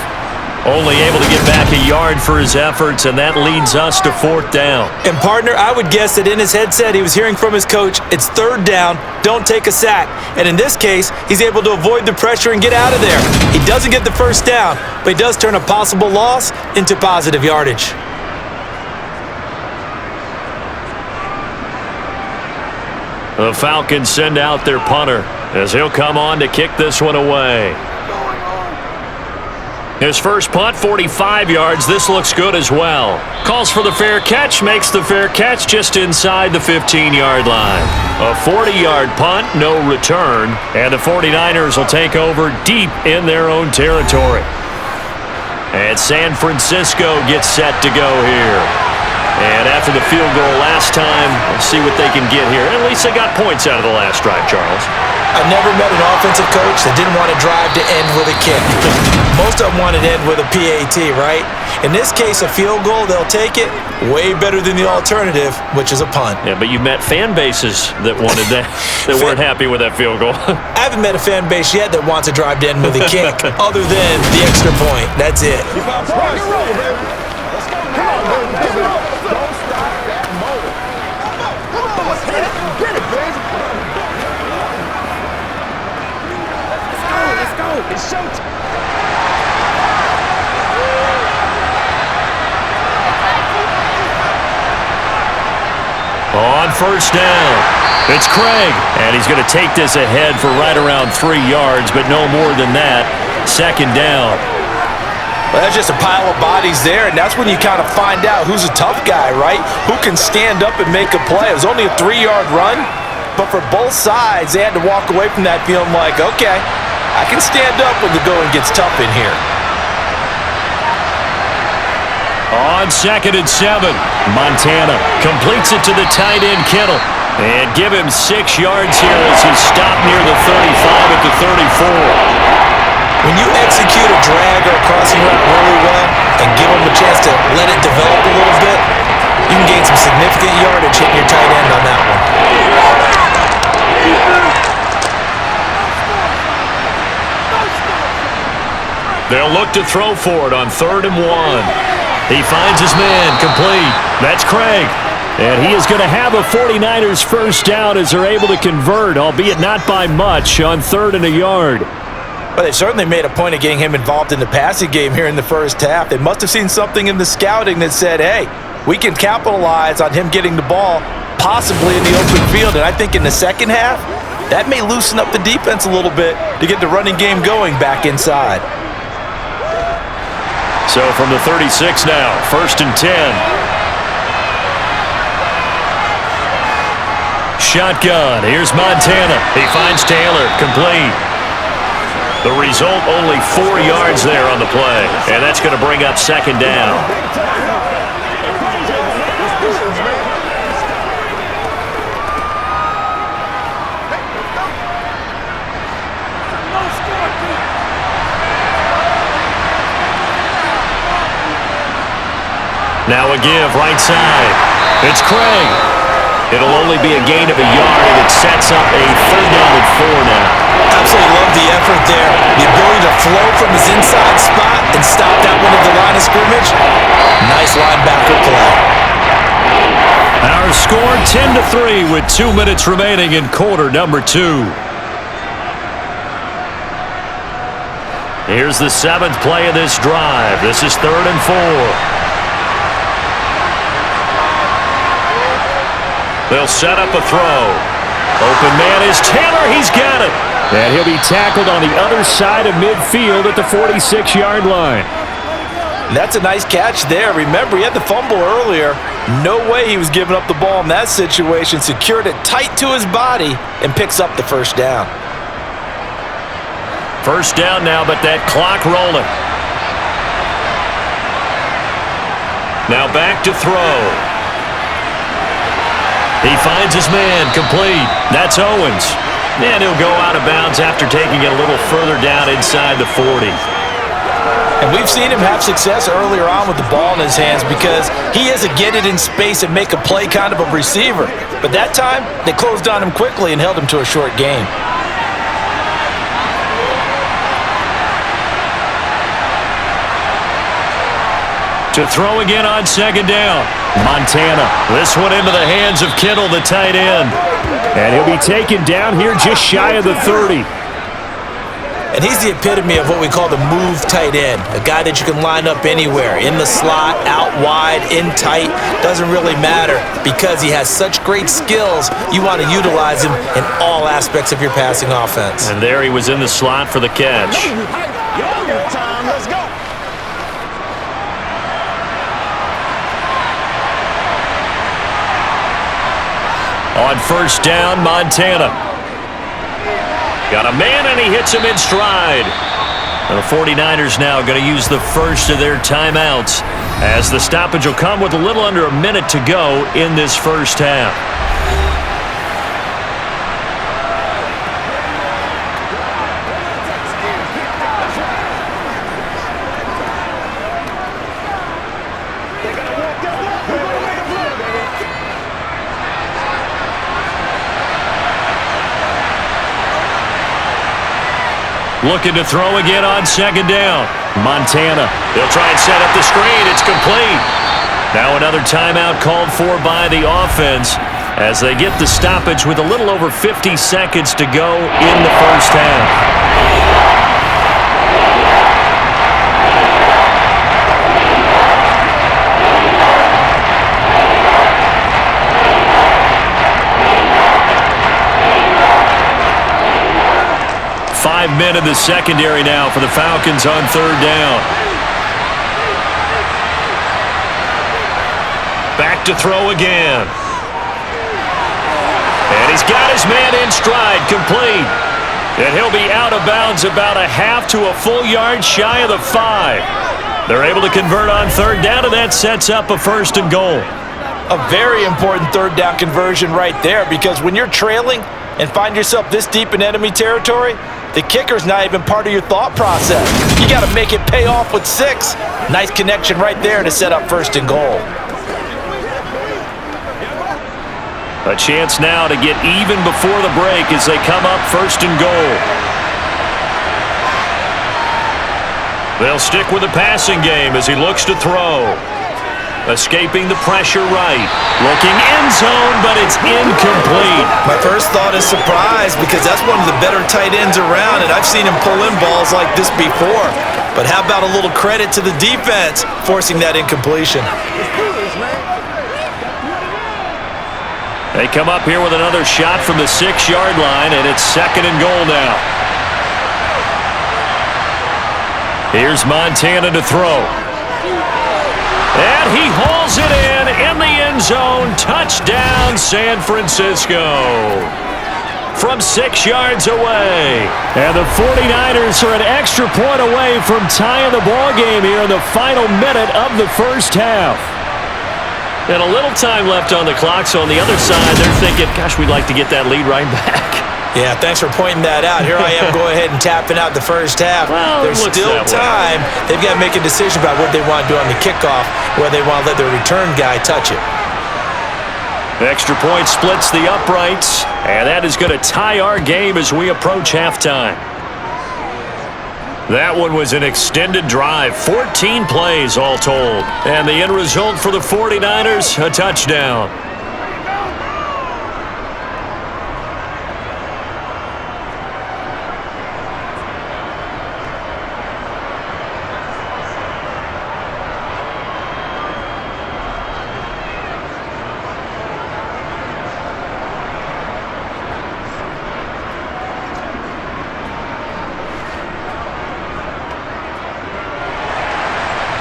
Only able to get back a yard for his efforts, and that leads us to 4th down. And, partner, I would guess that in his headset he was hearing from his coach, it's 3rd down, don't take a sack. And in this case, he's able to avoid the pressure and get out of there. He doesn't get the 1st down, but he does turn a possible loss into positive yardage. The Falcons send out their punter as he'll come on to kick this one away. His first punt, 45 yards. This looks good as well. Calls for the fair catch, makes the fair catch just inside the 15-yard line. A 40-yard punt, no return, and the 49ers will take over deep in their own territory. And San Francisco gets set to go here. And after the field goal last time, we'll see what they can get here. At least they got points out of the last drive, Charles. I've never met an offensive coach that didn't want to drive to end with a kick. Most of them want to end with a PAT, right? In this case, a field goal, they'll take it. Way better than the alternative, which is a punt. Yeah, but you met fan bases that wanted that, that weren't happy with that field goal. I haven't met a fan base yet that wants to drive to end with a kick, other than the extra point. That's it. On 1st down, it's Craig, and he's going to take this ahead for right around 3 yards, but no more than that. 2nd down. Well, that's just a pile of bodies there, and that's when you kind of find out who's a tough guy, right? Who can stand up and make a play. It was only a 3-yard run, but for both sides, they had to walk away from that feeling like, okay, I can stand up when the going gets tough in here. On 2nd and 7, Montana completes it to the tight end Kittle. And give him 6 yards here as he stopped near the 35 at the 34. When you execute a drag or a crossing route really well and give them a chance to let it develop a little bit, you can gain some significant yardage hitting your tight end on that one. They'll look to throw for it on 3rd and 1. He finds his man, complete. That's Craig. And he is going to have a 49ers 1st down as they're able to convert, albeit not by much, on 3rd and a yard. Well, they certainly made a point of getting him involved in the passing game here in the first half. They must have seen something in the scouting that said, hey, we can capitalize on him getting the ball, possibly in the open field. And I think in the second half, that may loosen up the defense a little bit to get the running game going back inside. So from the 36 now, 1st and 10. Shotgun, here's Montana. He finds Taylor, complete. The result, only 4 yards there on the play, and that's going to bring up 2nd down. Now a give, right side. It's Craig. It'll only be a gain of a yard, and it sets up a 3rd down and 4 now. Absolutely love the effort there. The ability to flow from his inside spot and stop that one at the line of scrimmage. Nice linebacker play. Our score 10-3 with 2 minutes remaining in quarter number 2. Here's the 7th play of this drive. This is 3rd and 4. They'll set up a throw. Open man is Taylor. He's got it. And he'll be tackled on the other side of midfield at the 46-yard line. That's a nice catch there. Remember, he had the fumble earlier. No way he was giving up the ball in that situation. Secured it tight to his body and picks up the first down. First down now, but that clock rolling. Now back to throw. He finds his man, complete. That's Owens. And he'll go out of bounds after taking it a little further down inside the 40. And we've seen him have success earlier on with the ball in his hands because he is a get it in space and make a play kind of a receiver. But that time, they closed on him quickly and held him to a short gain. To throw again on second down. Montana. This one into the hands of Kittle, the tight end. And he'll be taken down here just shy of the 30. And he's the epitome of what we call the move tight end. A guy that you can line up anywhere. In the slot, out wide, in tight. Doesn't really matter because he has such great skills. You want to utilize him in all aspects of your passing offense. And there he was in the slot for the catch. Time, let's go. On first down, Montana. Got a man, and he hits him in stride. The 49ers now going to use the first of their timeouts as the stoppage will come with a little under a minute to go in this first half. Looking to throw again on second down. Montana. They'll try and set up the screen. It's complete. Now another timeout called for by the offense as they get the stoppage with a little over 50 seconds to go in the first half. 5 men in the secondary now for the Falcons on third down. Back to throw again. And he's got his man in stride, complete. And he'll be out of bounds about a half to a full yard shy of the 5. They're able to convert on third down, and that sets up a first and goal. A very important third down conversion right there because when you're trailing and find yourself this deep in enemy territory, the kicker's not even part of your thought process. You got to make it pay off with 6. Nice connection right there to set up first and goal. A chance now to get even before the break as they come up first and goal. They'll stick with the passing game as he looks to throw. Escaping the pressure right. Looking end zone, but it's incomplete. My first thought is surprise because that's one of the better tight ends around, and I've seen him pull in balls like this before. But how about a little credit to the defense forcing that incompletion? They come up here with another shot from the 6-yard line, and it's second and goal now. Here's Montana to throw. And he hauls it in the end zone. Touchdown, San Francisco. From 6 yards away. And the 49ers are an extra point away from tying the ball game here in the final minute of the first half. And a little time left on the clock, so on the other side, they're thinking, gosh, we'd like to get that lead right back. Yeah, thanks for pointing that out. Here I am go ahead and tapping out the first half. Well, there's still time. They've got to make a decision about what they want to do on the kickoff, where they want to let their return guy touch it. Extra point splits the uprights, and that is going to tie our game as we approach halftime. That one was an extended drive, 14 plays all told. And the end result for the 49ers, a touchdown.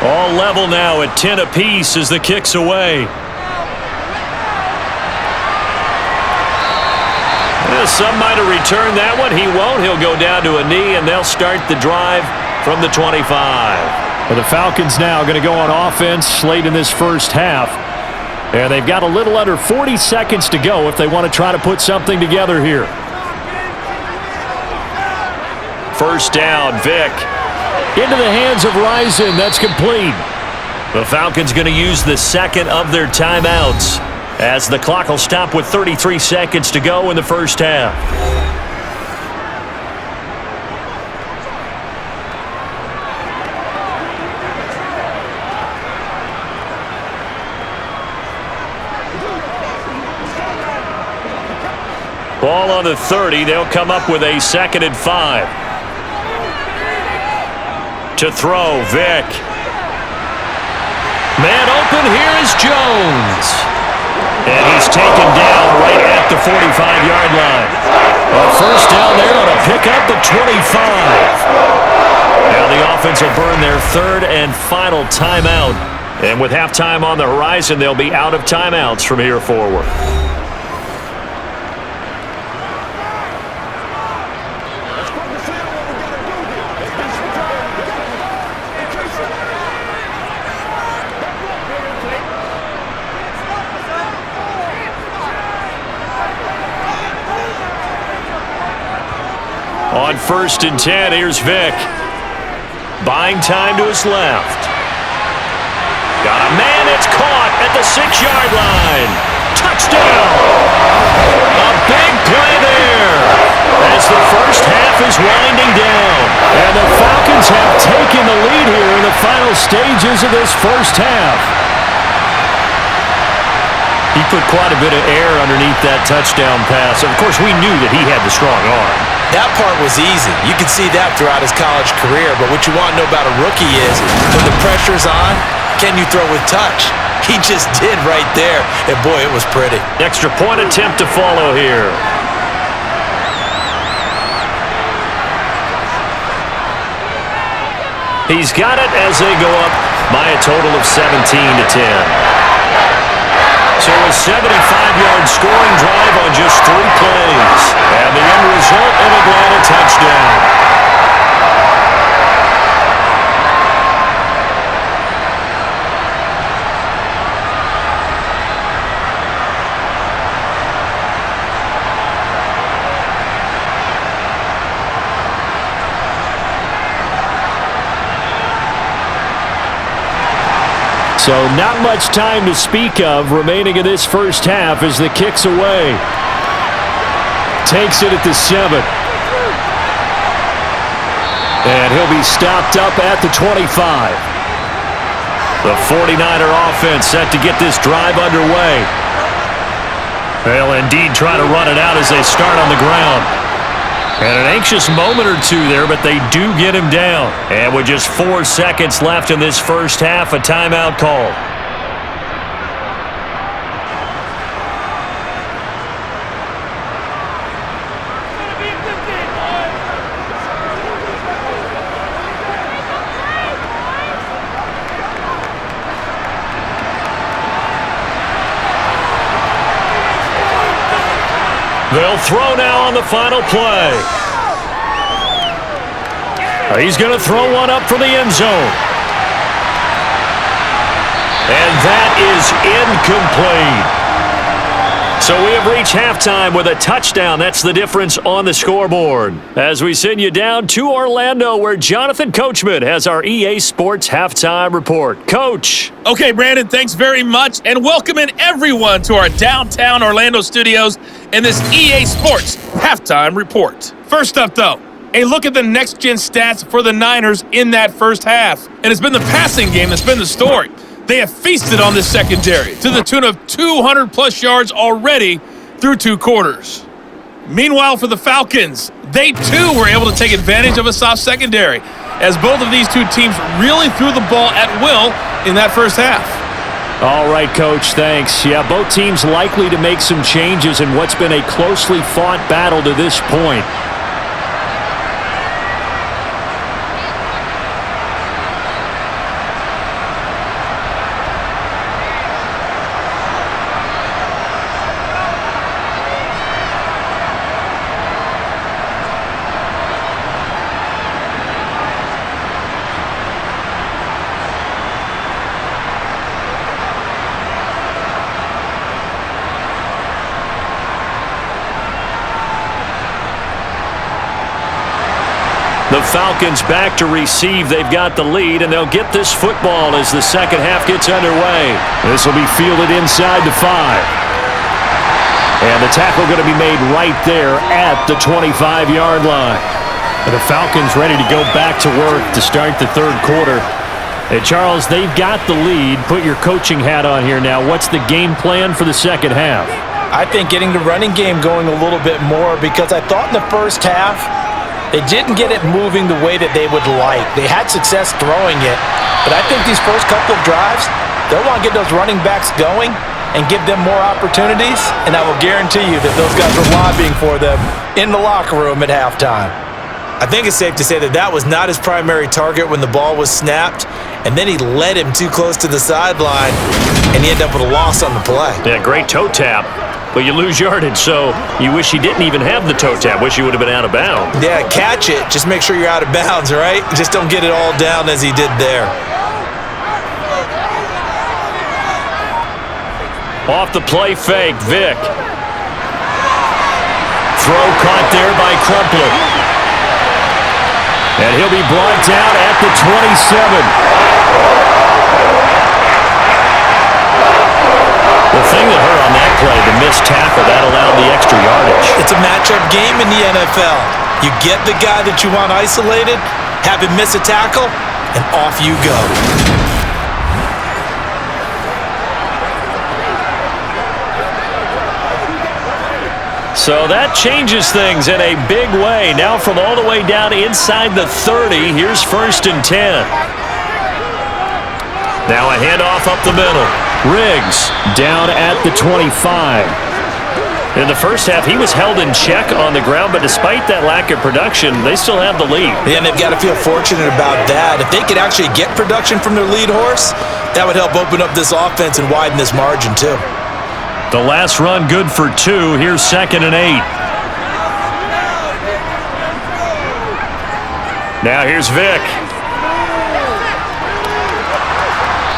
All level now at 10 apiece as the kick's away. Some might have returned that one. He won't. He'll go down to a knee, and they'll start the drive from the 25. Well, the Falcons now going to go on offense late in this first half. And they've got a little under 40 seconds to go if they want to try to put something together here. First down, Vic. Into the hands of Rison. That's complete. The Falcons going to use the second of their timeouts, as the clock will stop with 33 seconds to go in the first half. Ball on the 30. They'll come up with a 2nd and 5. To throw, Vic. Man open, here is Jones. And he's taken down right at the 45-yard line. A first down there on a pickup at 25. Now the offense will burn their 3rd and final timeout. And with halftime on the horizon, they'll be out of timeouts from here forward. On 1st and 10, here's Vic. Buying time to his left. Got a man that's caught at the 6-yard line. Touchdown! A big play there as the first half is winding down. And the Falcons have taken the lead here in the final stages of this first half. He put quite a bit of air underneath that touchdown pass. Of course, we knew that he had the strong arm. That part was easy. You could see that throughout his college career. But what you want to know about a rookie is when the pressure's on, can you throw with touch? He just did right there. And, boy, it was pretty. Extra point attempt to follow here. He's got it as they go up by a total of 17-10. So a 75-yard scoring drive on just 3 plays. And the end result, an Atlanta touchdown. So not much time to speak of remaining in this first half as the kick's away. Takes it at the 7. And he'll be stopped up at the 25. The 49er offense set to get this drive underway. They'll indeed try to run it out as they start on the ground. And an anxious moment or two there, but they do get him down. And with just 4 seconds left in this first half, a timeout call. They'll throw now on the final play. He's going to throw one up for the end zone. And that is incomplete. So we have reached halftime with a touchdown. That's the difference on the scoreboard. As we send you down to Orlando, where Jonathan Coachman has our EA Sports Halftime Report. Coach. Okay, Brandon, thanks very much, and welcoming everyone to our downtown Orlando studios in this EA Sports Halftime Report. First up, though, a look at the next-gen stats for the Niners in that first half. And it's been the passing game that's been the story. They have feasted on this secondary to the tune of 200-plus yards already through 2 quarters. Meanwhile, for the Falcons, they too were able to take advantage of a soft secondary, as both of these two teams really threw the ball at will in that first half. All right, Coach, thanks. Yeah, both teams likely to make some changes in what's been a closely fought battle to this point. The Falcons back to receive. They've got the lead, and they'll get this football as the second half gets underway. This will be fielded inside the 5. And the tackle going to be made right there at the 25-yard line. And the Falcons ready to go back to work to start the third quarter. Hey, Charles, they've got the lead. Put your coaching hat on here now. What's the game plan for the second half? I think getting the running game going a little bit more, because I thought in the first half they didn't get it moving the way that they would like. They had success throwing it, but I think these first couple of drives, they'll want to get those running backs going and give them more opportunities, and I will guarantee you that those guys were lobbying for them in the locker room at halftime. I think it's safe to say that that was not his primary target when the ball was snapped, and then he led him too close to the sideline, and he ended up with a loss on the play. Yeah, great toe tap, but you lose yardage, so you wish he didn't even have the toe tap. Wish he would have been out of bounds. Yeah, catch it. Just make sure you're out of bounds, right? Just don't get it all down as he did there. Off the play fake, Vic. Throw caught there by Crumpler. And he'll be brought down at the 27. The thing that hurt on that play, the missed tackle, that allowed the extra yardage. It's a matchup game in the NFL. You get the guy that you want isolated, have him miss a tackle, and off you go. So that changes things in a big way. Now from all the way down inside the 30, here's 1st and 10. Now a handoff up the middle. Riggs down at the 25. In the first half, he was held in check on the ground, but despite that lack of production, they still have the lead. And they've got to feel fortunate about that. If they could actually get production from their lead horse, that would help open up this offense and widen this margin too. The last run good for 2. Here's 2nd and 8. Now here's Vic.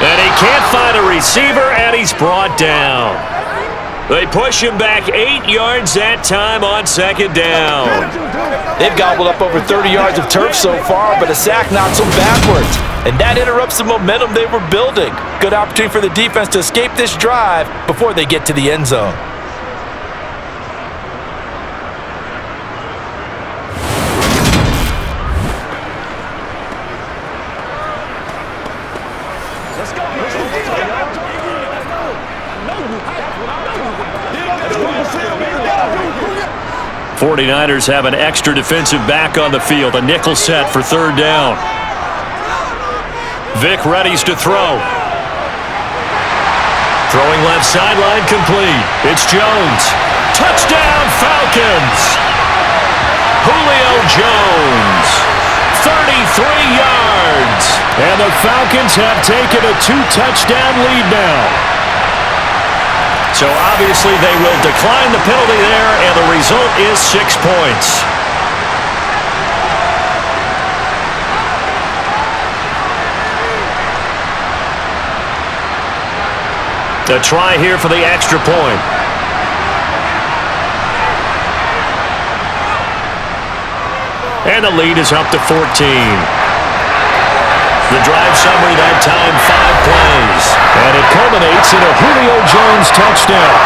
And he can't find a receiver, and he's brought down. They push him back 8 yards that time on 2nd down. They've gobbled up over 30 yards of turf so far, but a sack knocks them backwards. And that interrupts the momentum they were building. Good opportunity for the defense to escape this drive before they get to the end zone. Let's go. 49ers have an extra defensive back on the field. A nickel set for 3rd down. Vic readies to throw. Throwing left sideline complete. It's Jones. Touchdown Falcons! Julio Jones. 33 yards. And the Falcons have taken a 2-touchdown lead now. So obviously they will decline the penalty there, and the result is 6 points. A try here for the extra point. And the lead is up to 14. The drive summary that time, 5 plays. And it culminates in a Julio Jones touchdown.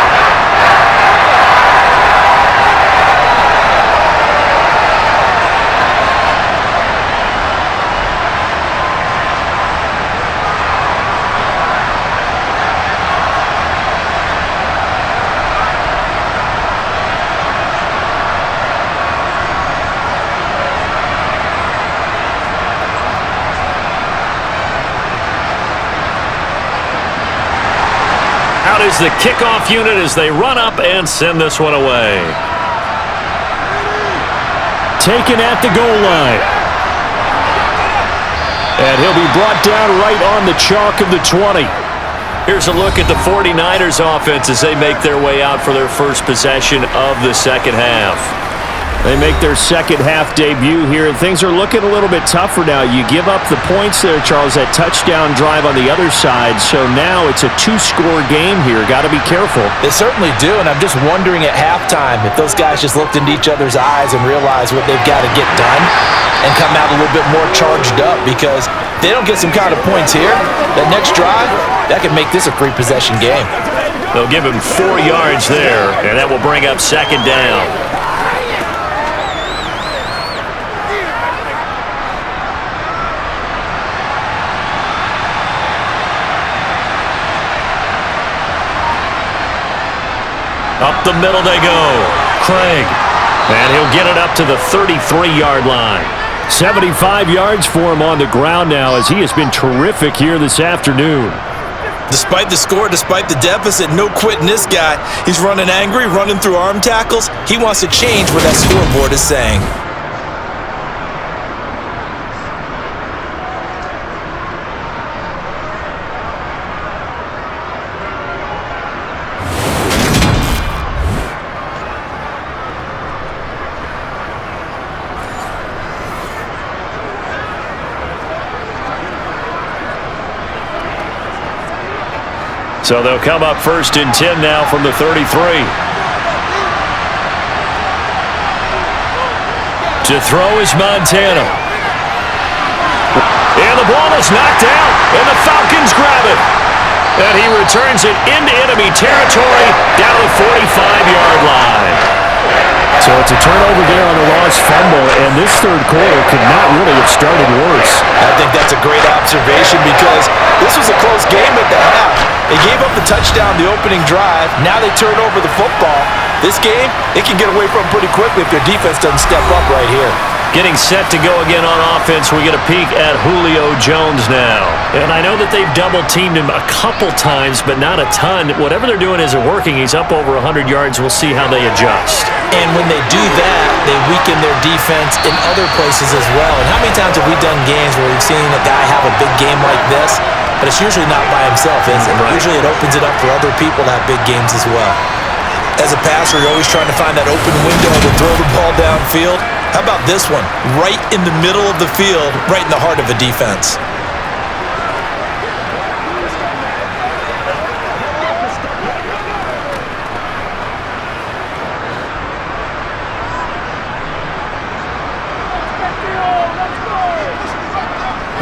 Out is the kickoff unit as they run up and send this one away. Taken at the goal line. And he'll be brought down right on the chalk of the 20. Here's a look at the 49ers offense as they make their way out for their first possession of the second half. They make their second half debut here, and things are looking a little bit tougher now. You give up the points there, Charles, that touchdown drive on the other side, so now it's a 2-score game here. Got to be careful. They certainly do, and I'm just wondering at halftime if those guys just looked into each other's eyes and realized what they've got to get done. and come out a little bit more charged up, because if they don't get some kind of points here, that next drive, that could make this a 3-possession game. They'll give him 4 yards there, and that will bring up 2nd down. Up the middle they go. Craig. And he'll get it up to the 33-yard line. 75 yards for him on the ground now, as he has been terrific here this afternoon. Despite the score, despite the deficit, no quitting this guy. He's running angry, running through arm tackles. He wants to change what that scoreboard is saying. So they'll come up 1st and 10 now from the 33. To throw is Montana. And the ball is knocked out, and the Falcons grab it. And he returns it into enemy territory down the 45-yard line. So it's a turnover there on the lost fumble, and this third quarter could not really have started worse. I think that's a great observation, because this was a close game at the half. They gave up the touchdown the opening drive. Now they turn over the football. This game, they can get away from pretty quickly if their defense doesn't step up right here. Getting set to go again on offense, we get a peek at Julio Jones now. And I know that they've double-teamed him a couple times, but not a ton. Whatever they're doing isn't working. He's up over 100 yards. We'll see how they adjust. And when they do that, they weaken their defense in other places as well. And how many times have we done games where we've seen a guy have a big game like this, but it's usually not by himself, is it? Right. Usually it opens it up for other people to have big games as well. As a passer, you're always trying to find that open window to throw the ball downfield. How about this one? Right in the middle of the field, right in the heart of a defense.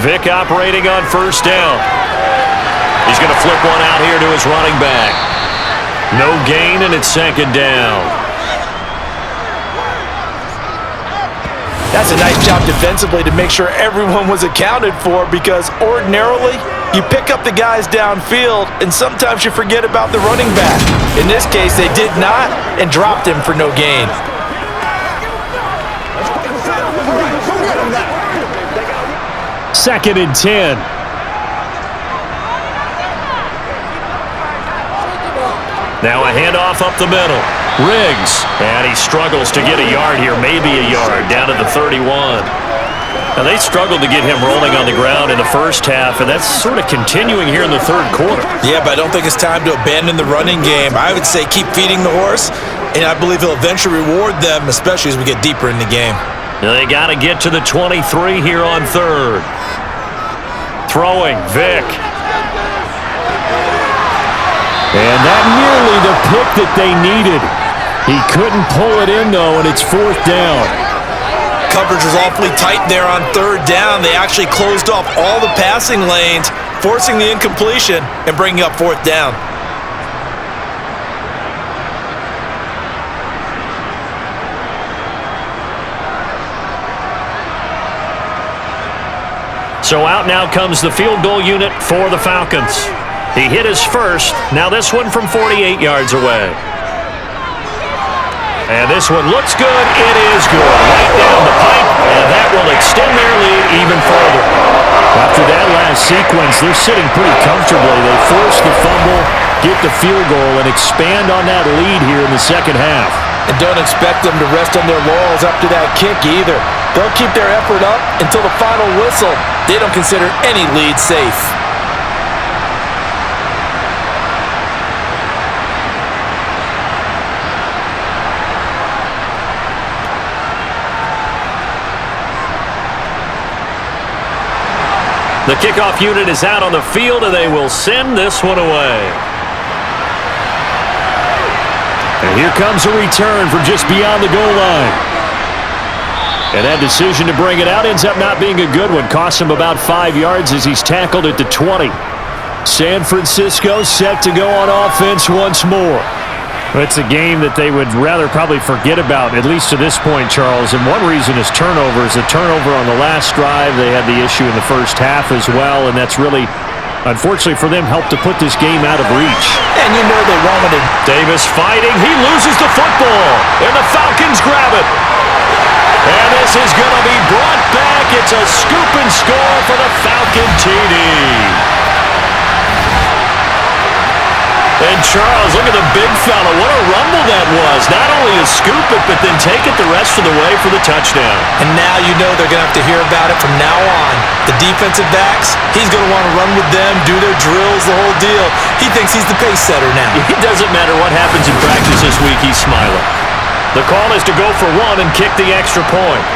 Vic operating on 1st down. He's going to flip one out here to his running back. No gain, and it's 2nd down. That's a nice job defensively to make sure everyone was accounted for, because ordinarily you pick up the guys downfield and sometimes you forget about the running back. In this case, they did not and dropped him for no gain. Second and 10. Now a handoff up the middle. Riggs, and he struggles to get a yard here, maybe a yard, down to the 31. Now they struggled to get him rolling on the ground in the first half, and that's sort of continuing here in the third quarter. Yeah, but I don't think it's time to abandon the running game. I would say keep feeding the horse, and I believe he'll eventually reward them, especially as we get deeper in the game. They got to get to the 23 here on 3rd. Throwing, Vic. And that nearly the pick that they needed. He couldn't pull it in, though, and it's 4th down. Coverage was awfully tight there on 3rd down. They actually closed off all the passing lanes, forcing the incompletion and bringing up 4th down. So out now comes the field goal unit for the Falcons. He hit his first. Now this one from 48 yards away. And this one looks good. It is good. Right down the pipe, and that will extend their lead even further. After that last sequence, they're sitting pretty comfortably. They force the fumble, get the field goal, and expand on that lead here in the second half. And don't expect them to rest on their laurels after that kick either. They'll keep their effort up until the final whistle. They don't consider any lead safe. The kickoff unit is out on the field, and they will send this one away. And here comes a return from just beyond the goal line. And that decision to bring it out ends up not being a good one. Costs him about 5 yards as he's tackled at the 20. San Francisco set to go on offense once more. It's a game that they would rather probably forget about, at least to this point, Charles. And one reason is turnovers. A turnover on the last drive. They had the issue in the first half as well, and that's really, unfortunately for them, helped to put this game out of reach. And you know they wanted it. Davis fighting. He loses the football, and the Falcons grab it. And this is going to be brought back. It's a scoop and score for the Falcon TD. And Charles, look at the big fella. What a rumble that was. Not only a scoop it, but then take it the rest of the way for the touchdown. And now you know they're going to have to hear about it from now on. The defensive backs, he's going to want to run with them, do their drills, the whole deal. He thinks he's the pace setter now. It doesn't matter what happens in practice this week, he's smiling. The call is to go for one and kick the extra point.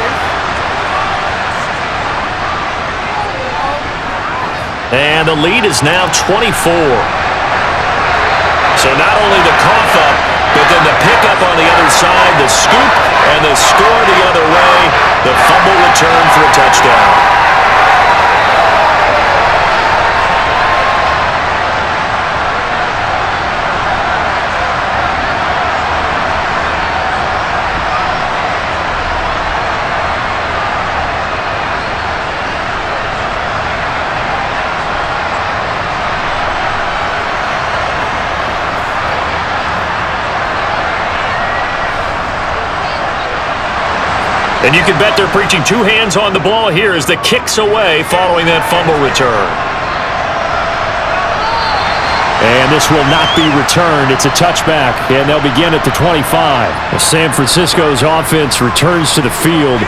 And the lead is now 24. So not only the cough up, but then the pickup on the other side, the scoop, and the score the other way. The fumble return for a touchdown. And you can bet they're preaching two hands on the ball here as the kick's away following that fumble return. And this will not be returned. It's a touchback, and they'll begin at the 25. San Francisco's offense returns to the field.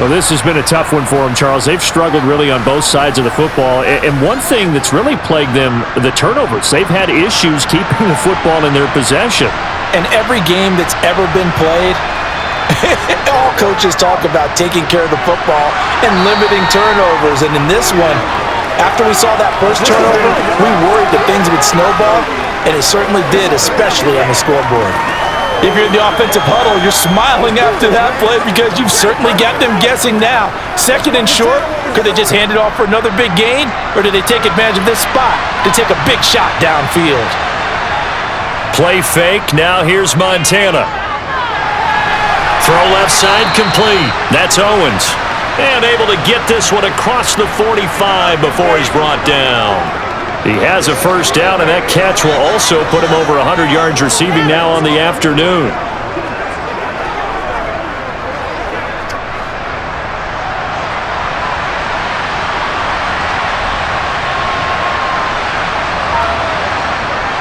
Well, this has been a tough one for them, Charles. They've struggled really on both sides of the football. And one thing that's really plagued them, the turnovers. They've had issues keeping the football in their possession. And every game that's ever been played, all coaches talk about taking care of the football and limiting turnovers. And in this one, after we saw that first turnover, we worried that things would snowball, and it certainly did, especially on the scoreboard. If you're in the offensive huddle, you're smiling after that play because you've certainly got them guessing now. Second and short, could they just hand it off for another big gain, or do they take advantage of this spot to take a big shot downfield? Play fake. Now here's Montana. Throw left side complete. That's Owens. And able to get this one across the 45 before he's brought down. He has a first down, and that catch will also put him over 100 yards receiving now on the afternoon.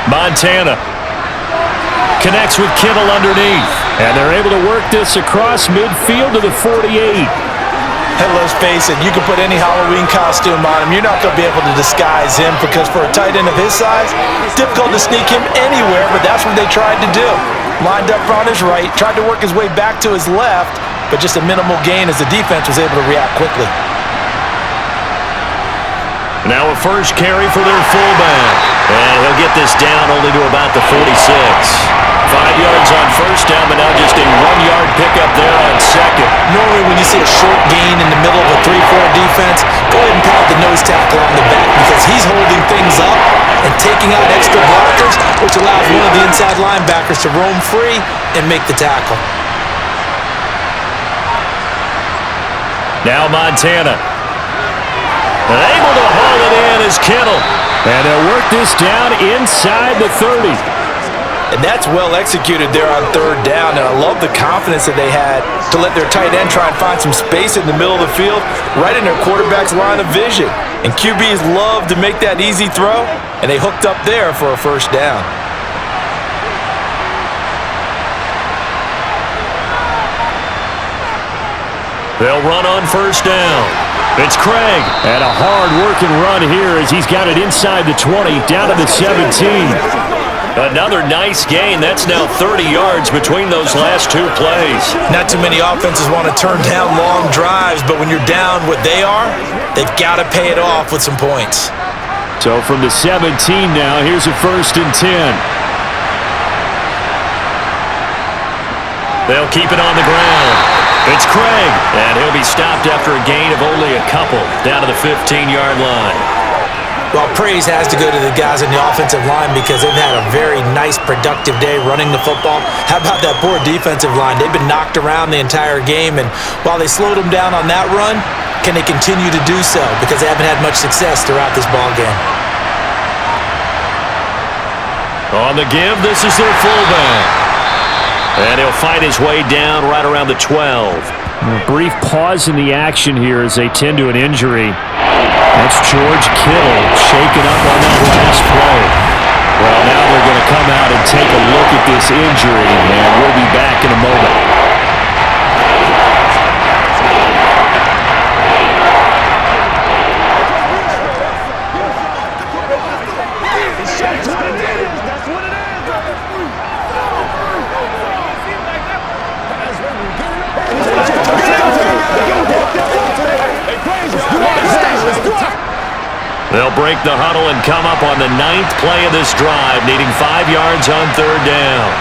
Montana connects with Kittle underneath. And they're able to work this across midfield to the 48. Hey, let's face it, you can put any Halloween costume on him. You're not going to be able to disguise him because for a tight end of his size, it's difficult to sneak him anywhere, but that's what they tried to do. Lined up on his right, tried to work his way back to his left, but just a minimal gain as the defense was able to react quickly. Now a first carry for their fullback. And he'll get this down only to about the 46. 5 yards on first down, but now just a 1-yard pickup there on second. Normally when you see a short gain in the middle of a 3-4 defense, go ahead and pat the nose tackle on the back because he's holding things up and taking out extra blockers, which allows one of the inside linebackers to roam free and make the tackle. Now Montana. And able to haul it in is Kittle. And they'll work this down inside the 30. And that's well executed there on third down. And I love the confidence that they had to let their tight end try and find some space in the middle of the field, right in their quarterback's line of vision. And QBs love to make that easy throw, and they hooked up there for a first down. They'll run on first down. It's Craig. And a hard-working run here as he's got it inside the 20, down to the 17. Another nice gain. That's now 30 yards between those last two plays. Not too many offenses want to turn down long drives, but when you're down what they are, they've got to pay it off with some points. So from the 17 now, here's a 1st and 10. They'll keep it on the ground. It's Craig, and he'll be stopped after a gain of only a couple down to the 15-yard line. Well, praise has to go to the guys in the offensive line because they've had a very nice, productive day running the football. How about that poor defensive line? They've been knocked around the entire game, and while they slowed them down on that run, can they continue to do so? Because they haven't had much success throughout this ball game. On the give, this is their fullback. And he'll fight his way down right around the 12. A brief pause in the action here as they tend to an injury. That's George Kittle shaken up on that last play. Well, now they're going to come out and take a look at this injury, and we'll be back in a moment. They'll break the huddle and come up on the 9th play of this drive, needing 5 yards on 3rd down.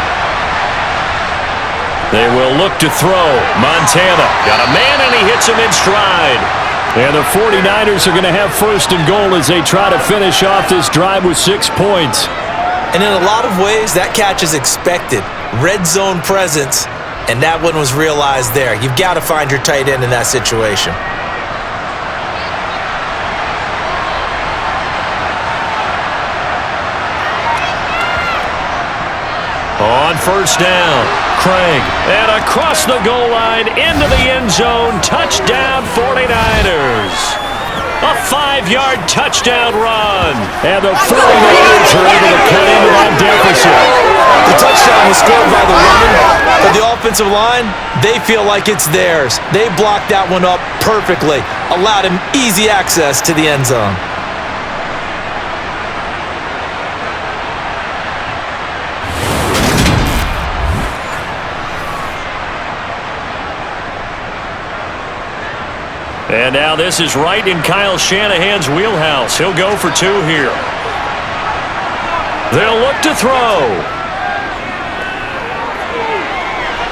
They will look to throw. Montana got a man, and he hits him in stride. And the 49ers are going to have 1st and goal as they try to finish off this drive with 6 points. And in a lot of ways, that catch is expected. Red zone presence, and that one was realized there. You've got to find your tight end in that situation. On 1st down, Craig, and across the goal line into the end zone, touchdown 49ers. A 5-yard touchdown run. And the 49ers are able to cut into that deficit. The touchdown was scored by the runner, but the offensive line, they feel like it's theirs. They blocked that one up perfectly, allowed him easy access to the end zone. And now this is right in Kyle Shanahan's wheelhouse. He'll go for 2 here. They'll look to throw.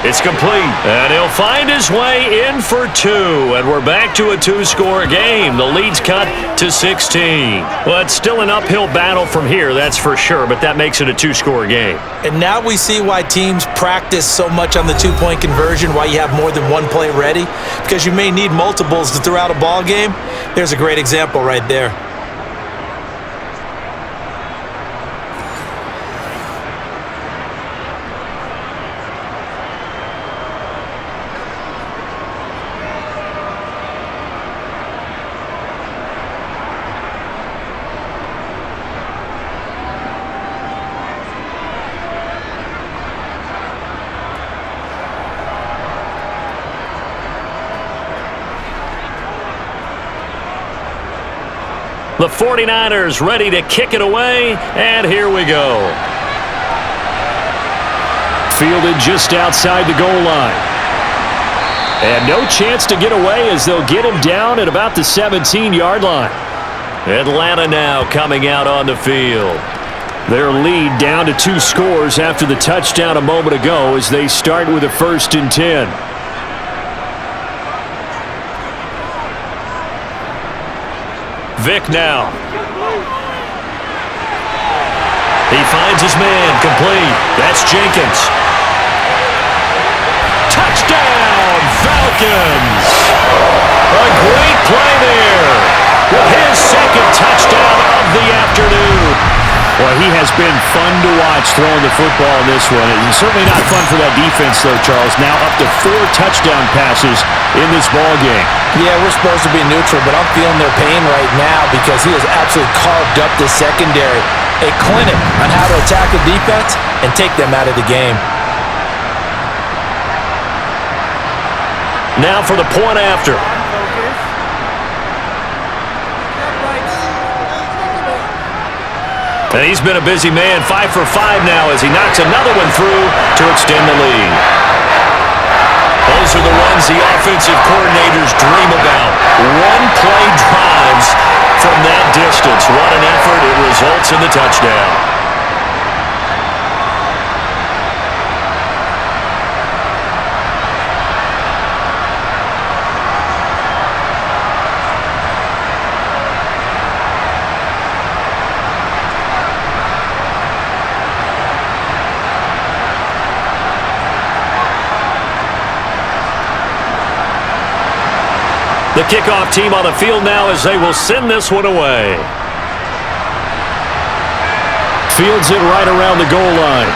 It's complete. And he'll find his way in for 2. And we're back to a 2-score game. The lead's cut to 16. Well, it's still an uphill battle from here, that's for sure, but that makes it a 2-score game. And now we see why teams practice so much on the 2-point conversion, why you have more than one play ready, because you may need multiples to throw out a ball game. There's a great example right there. The 49ers ready to kick it away, and here we go. Fielded just outside the goal line. And no chance to get away as they'll get him down at about the 17-yard line. Atlanta now coming out on the field. Their lead down to 2 scores after the touchdown a moment ago as they start with a 1st and 10. Vick now. He finds his man, complete. That's Jenkins. Touchdown, Falcons! A great play there. With his 2nd touchdown of the afternoon. Well, he has been fun to watch throwing the football in this one. It's certainly not fun for that defense, though, Charles. Now up to 4 touchdown passes in this ball game. Yeah, we're supposed to be neutral, but I'm feeling their pain right now because he has absolutely carved up the secondary. A clinic on how to attack a defense and take them out of the game. Now for the point after. And he's been a busy man, 5 for 5 now as he knocks another one through to extend the lead. Those are the runs the offensive coordinators dream about. One-play drives from that distance. What an effort. It results in the touchdown. The kickoff team on the field now as they will send this one away. Fields it right around the goal line.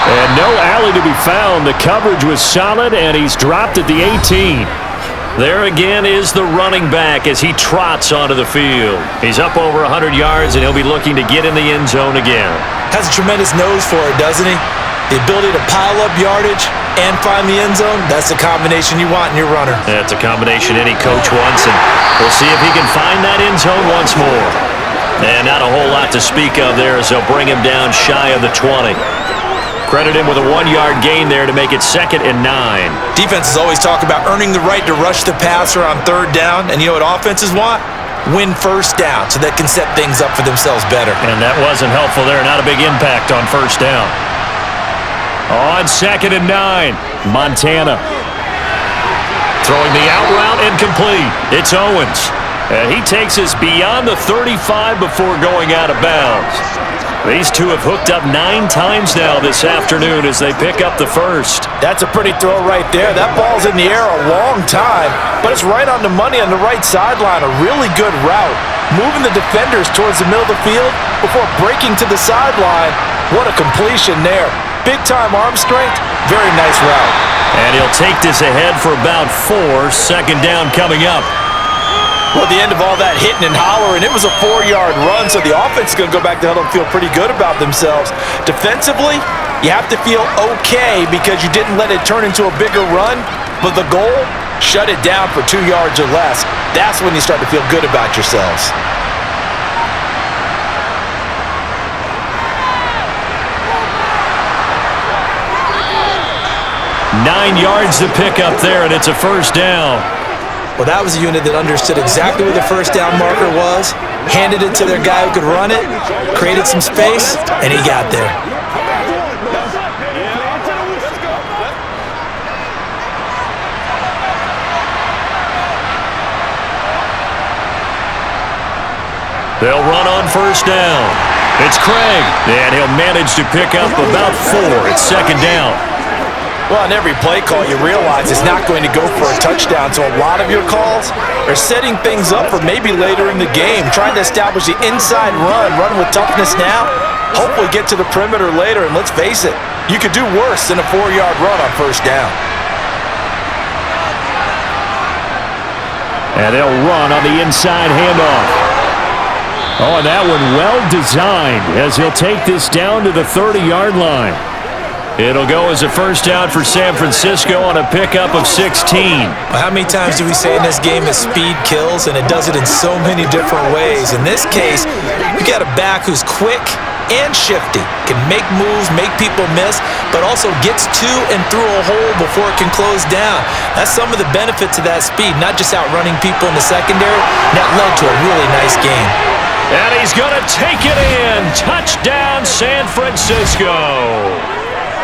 And no alley to be found. The coverage was solid, and he's dropped at the 18. There again is the running back as he trots onto the field. He's up over 100 yards, and he'll be looking to get in the end zone again. Has a tremendous nose for it, doesn't he? The ability to pile up yardage and find the end zone, that's the combination you want in your runner. That's a combination any coach wants, and we'll see if he can find that end zone once more. And not a whole lot to speak of there as they'll bring him down shy of the 20. Credit him with a 1-yard gain there to make it 2nd and 9. Defenses always talk about earning the right to rush the passer on 3rd down, and you know what offenses want? Win 1st down so they can set things up for themselves better. And that wasn't helpful there. Not a big impact on 1st down. On 2nd and 9, Montana. Throwing the out route incomplete. It's Owens. And he takes us beyond the 35 before going out of bounds. These two have hooked up 9 times now this afternoon as they pick up the 1st. That's a pretty throw right there. That ball's in the air a long time, but it's right on the money on the right sideline. A really good route. Moving the defenders towards the middle of the field before breaking to the sideline. What a completion there. Big-time arm strength. Very nice route. And he'll take this ahead for about 4. 2nd down coming up. Well, at the end of all that hitting and hollering, it was a 4-yard run, so the offense is going to go back to huddle and feel pretty good about themselves. Defensively, you have to feel okay because you didn't let it turn into a bigger run, but the goal, shut it down for 2 yards or less. That's when you start to feel good about yourselves. Nine yards to pick up there, and it's a 1st down. Well, that was a unit that understood exactly where the 1st down marker was, handed it to their guy who could run it, created some space, and he got there. They'll run on 1st down. It's Craig, and he'll manage to pick up about 4. It's 2nd down. Well, on every play call, you realize it's not going to go for a touchdown, so a lot of your calls are setting things up for maybe later in the game, trying to establish the inside run with toughness now, hopefully get to the perimeter later, and let's face it, you could do worse than a 4-yard run on 1st down. And they'll run on the inside handoff. Oh, and that one well designed as he'll take this down to the 30-yard line. It'll go as a 1st down for San Francisco on a pickup of 16. Well, how many times do we say in this game that speed kills, and it does it in so many different ways? In this case, you got a back who's quick and shifty, can make moves, make people miss, but also gets to and through a hole before it can close down. That's some of the benefits of that speed, not just outrunning people in the secondary. That led to a really nice game. And he's going to take it in. Touchdown, San Francisco.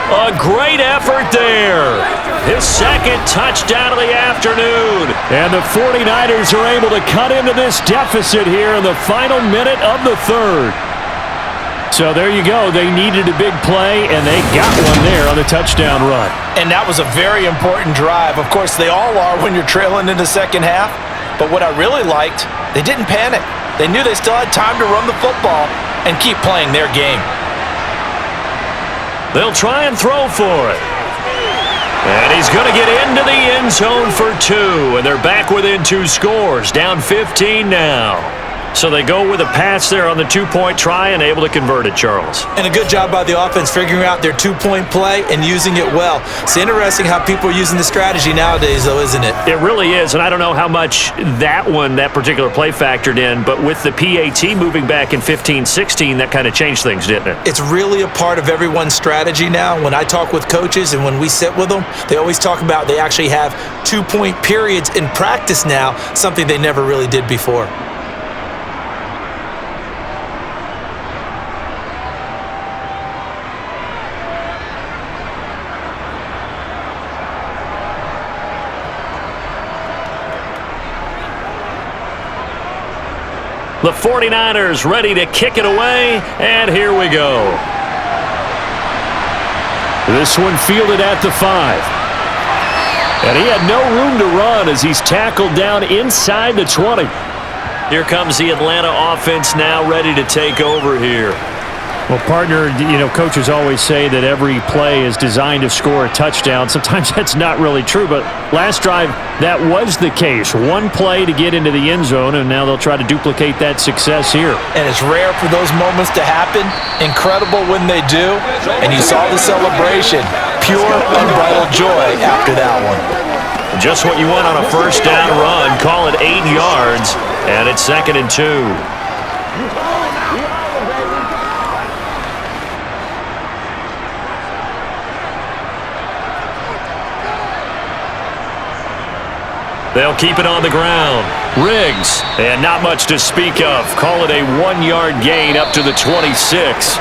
A great effort there. His 2nd touchdown of the afternoon. And the 49ers are able to cut into this deficit here in the final minute of the 3rd. So there you go. They needed a big play, and they got one there on the touchdown run. And that was a very important drive. Of course, they all are when you're trailing in the 2nd half. But what I really liked, they didn't panic. They knew they still had time to run the football and keep playing their game. They'll try and throw for it. And he's going to get into the end zone for 2. And they're back within 2 scores. Down 15 now. So they go with a pass there on the 2-point try and able to convert it, Charles. And a good job by the offense figuring out their 2-point play and using it well. It's interesting how people are using the strategy nowadays, though, isn't it? It really is, and I don't know how much that particular play factored in, but with the PAT moving back in 15-16, that kind of changed things, didn't it? It's really a part of everyone's strategy now. When I talk with coaches and when we sit with them, they always talk about they actually have 2-point periods in practice now, something they never really did before. The 49ers ready to kick it away, and here we go. This one fielded at the 5. And he had no room to run as he's tackled down inside the 20. Here comes the Atlanta offense now ready to take over here. Well, partner, coaches always say that every play is designed to score a touchdown. Sometimes that's not really true, but last drive, that was the case. One play to get into the end zone, and now they'll try to duplicate that success here. And it's rare for those moments to happen. Incredible when they do. And you saw the celebration. Pure, unbridled joy after that one. Just what you want on a first down run. Call it 8 yards, and it's 2nd and 2. They'll keep it on the ground. Riggs, and not much to speak of. Call it a 1-yard gain up to the 26.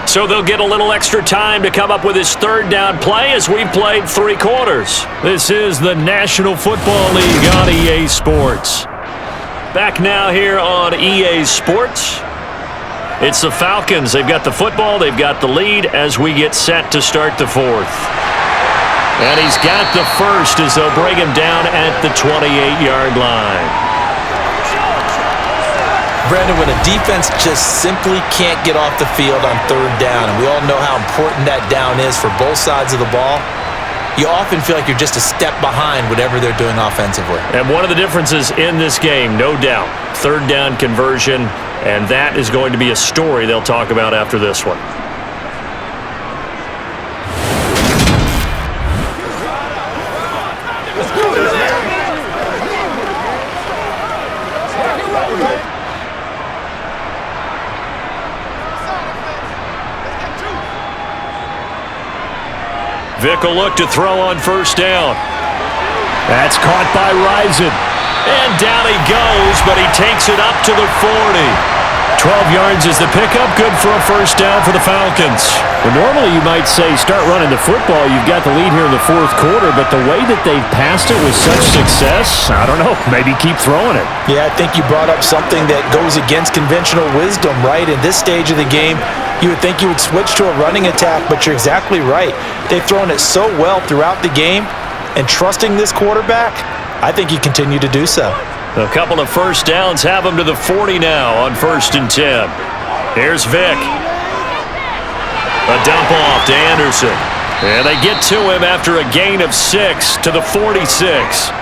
So they'll get a little extra time to come up with his 3rd down play as we've played 3 quarters. This is the National Football League on EA Sports. Back now here on EA Sports. It's the Falcons. They've got the football. They've got the lead as we get set to start the 4th. And he's got the first as they'll bring him down at the 28-yard line. Brandon, when a defense just simply can't get off the field on 3rd down, and we all know how important that down is for both sides of the ball, you often feel like you're just a step behind whatever they're doing offensively. And one of the differences in this game, no doubt, 3rd down conversion, and that is going to be a story they'll talk about after this one. Vick will look to throw on first down. That's caught by Rison. And down he goes, but he takes it up to the 40. 12 yards is the pickup, good for a first down for the Falcons. Well, normally you might say start running the football. You've got the lead here in the 4th quarter, but the way that they've passed it with such success, I don't know, maybe keep throwing it. Yeah, I think you brought up something that goes against conventional wisdom, right? In this stage of the game, you would think you would switch to a running attack, but you're exactly right. They've thrown it so well throughout the game, and trusting this quarterback, I think you continue to do so. A couple of first downs have him to the 40 now on 1st and 10. Here's Vick. A dump off to Anderson. And they get to him after a gain of 6 to the 46.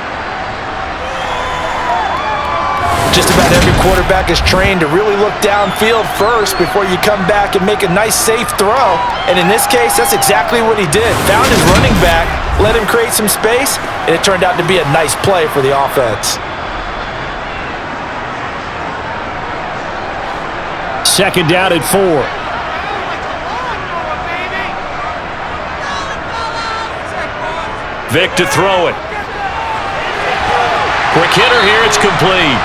Just about every quarterback is trained to really look downfield first before you come back and make a nice, safe throw. And in this case, that's exactly what he did. Found his running back, let him create some space, and it turned out to be a nice play for the offense. 2nd down at 4. Vick to throw it. Quick hitter here, it's complete.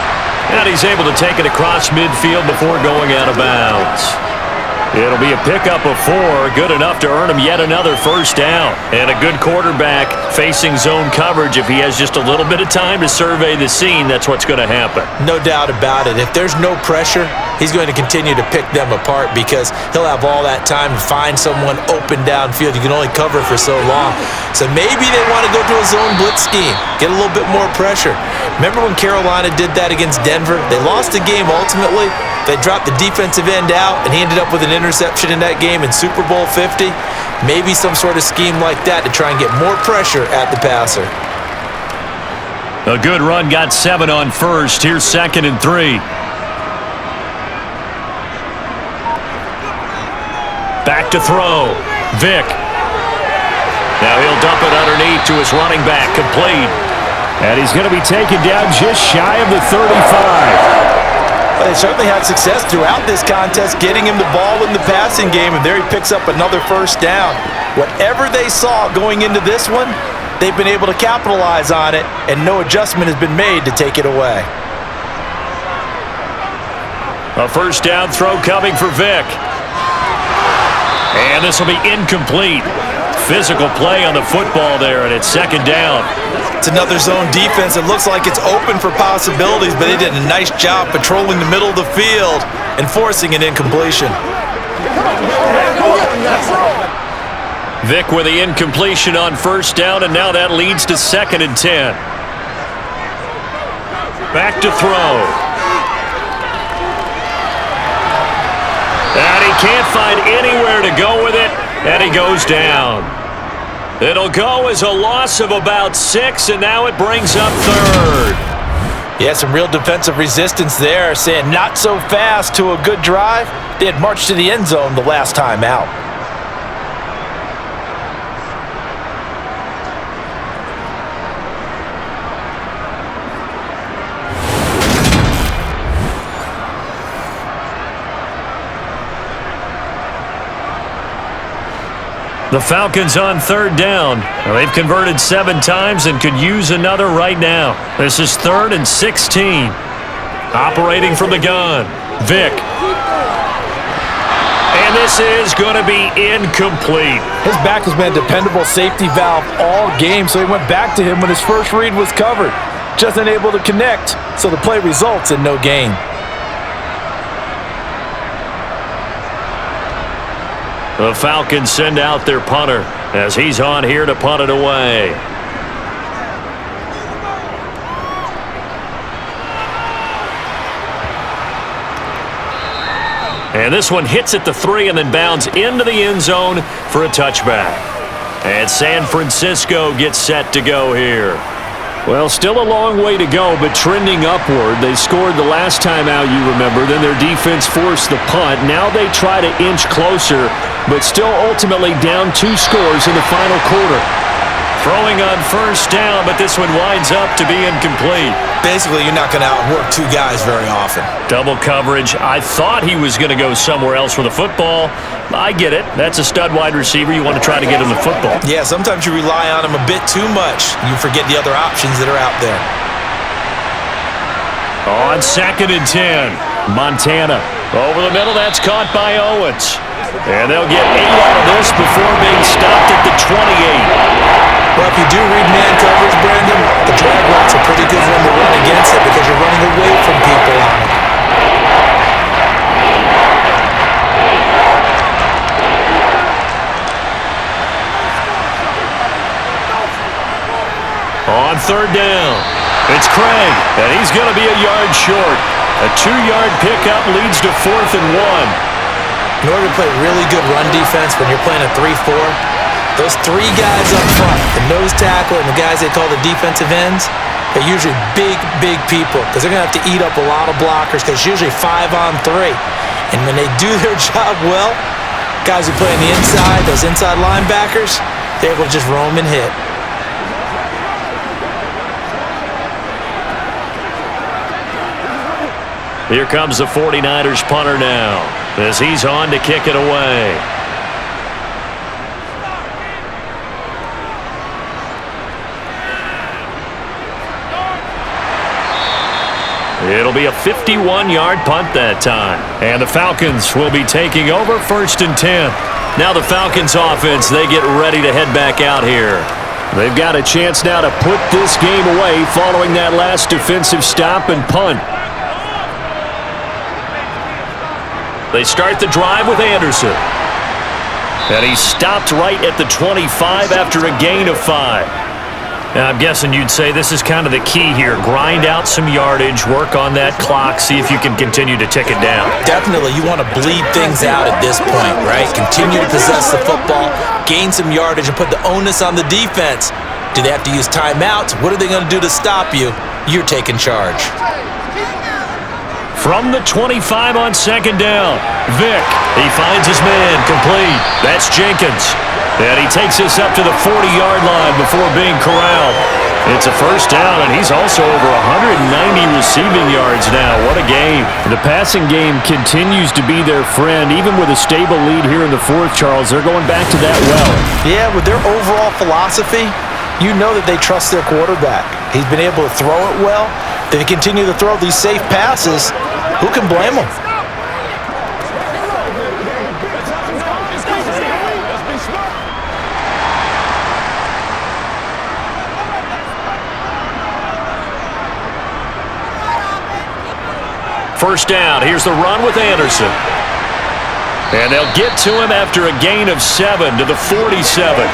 And he's able to take it across midfield before going out of bounds. It'll be a pickup of 4, good enough to earn him yet another first down. And a good quarterback facing zone coverage. If he has just a little bit of time to survey the scene, that's what's going to happen. No doubt about it. If there's no pressure, he's going to continue to pick them apart because he'll have all that time to find someone open downfield. You can only cover for so long. So maybe they want to go to a zone blitz scheme, get a little bit more pressure. Remember when Carolina did that against Denver? They lost the game ultimately. They dropped the defensive end out, and he ended up with an interception in that game in Super Bowl 50. Maybe some sort of scheme like that to try and get more pressure at the passer. A good run, got 7 on first. Here's 2nd and 3. Back to throw. Vick. Now he'll dump it underneath to his running back, complete. And he's going to be taken down just shy of the 35. They certainly had success throughout this contest getting him the ball in the passing game, and there he picks up another first down. Whatever they saw going into this one, they've been able to capitalize on it, and no adjustment has been made to take it away. A first down throw coming for Vick. And this will be incomplete. Physical play on the football there, and it's 2nd down. It's another zone defense. It looks like it's open for possibilities, but they did a nice job patrolling the middle of the field and forcing an incompletion. Vic with the incompletion on first down, and now that leads to 2nd and 10. Back to throw. And he can't find anywhere to go with it, and he goes down. It'll go as a loss of about 6, and now it brings up 3rd. Yeah, some real defensive resistance there, saying not so fast to a good drive. They had marched to the end zone the last time out. The Falcons on 3rd down. They've converted 7 times and could use another right now. This is 3rd and 16. Operating from the gun, Vic. And this is going to be incomplete. His back has been a dependable safety valve all game, so he went back to him when his first read was covered. Just unable to connect, so the play results in no gain. The Falcons send out their punter as he's on here to punt it away. And this one hits at the 3 and then bounds into the end zone for a touchback. And San Francisco gets set to go here. Well, still a long way to go, but trending upward. They scored the last time out, you remember. Then their defense forced the punt. Now they try to inch closer, but still ultimately down 2 scores in the final quarter. Throwing on first down, but this one winds up to be incomplete. Basically, you're not going to outwork 2 guys very often. Double coverage. I thought he was going to go somewhere else with the football. I get it. That's a stud wide receiver. You want to try to get him the football. Yeah, sometimes you rely on him a bit too much. You forget the other options that are out there. On 2nd and 10, Montana. Over the middle, that's caught by Owens. And they'll get 8 out of this before being stopped at the 28. Well, if you do read man coverage, Brandon, the drag route's a pretty good one to run against it because you're running away from people on it. On 3rd down, it's Craig, and he's going to be a yard short. A 2-yard pickup leads to 4th and 1. In order to play really good run defense when you're playing a 3-4, those 3 guys up front, the nose tackle and the guys they call the defensive ends, they're usually big, big people because they're going to have to eat up a lot of blockers because it's usually 5 on 3. And when they do their job well, guys who play on the inside, those inside linebackers, they're able to just roam and hit. Here comes the 49ers punter now as he's on to kick it away. It'll be a 51-yard punt that time. And the Falcons will be taking over 1st and 10. Now the Falcons offense, they get ready to head back out here. They've got a chance now to put this game away following that last defensive stop and punt. They start the drive with Anderson. And he's stopped right at the 25 after a gain of 5. Now, I'm guessing you'd say this is kind of the key here. Grind out some yardage, work on that clock, see if you can continue to tick it down. Definitely, you want to bleed things out at this point, right? Continue to possess the football, gain some yardage, and put the onus on the defense. Do they have to use timeouts? What are they going to do to stop you? You're taking charge. From the 25 on 2nd down, Vic, he finds his man complete. That's Jenkins. And he takes us up to the 40-yard line before being corralled. It's a 1st down, and he's also over 190 receiving yards now. What a game. The passing game continues to be their friend. Even with a stable lead here in the 4th, Charles, they're going back to that well. Yeah, with their overall philosophy, you know that they trust their quarterback. He's been able to throw it well. They continue to throw these safe passes. Who can blame them? First down. Here's the run with Anderson. And they'll get to him after a gain of 7 to the 47.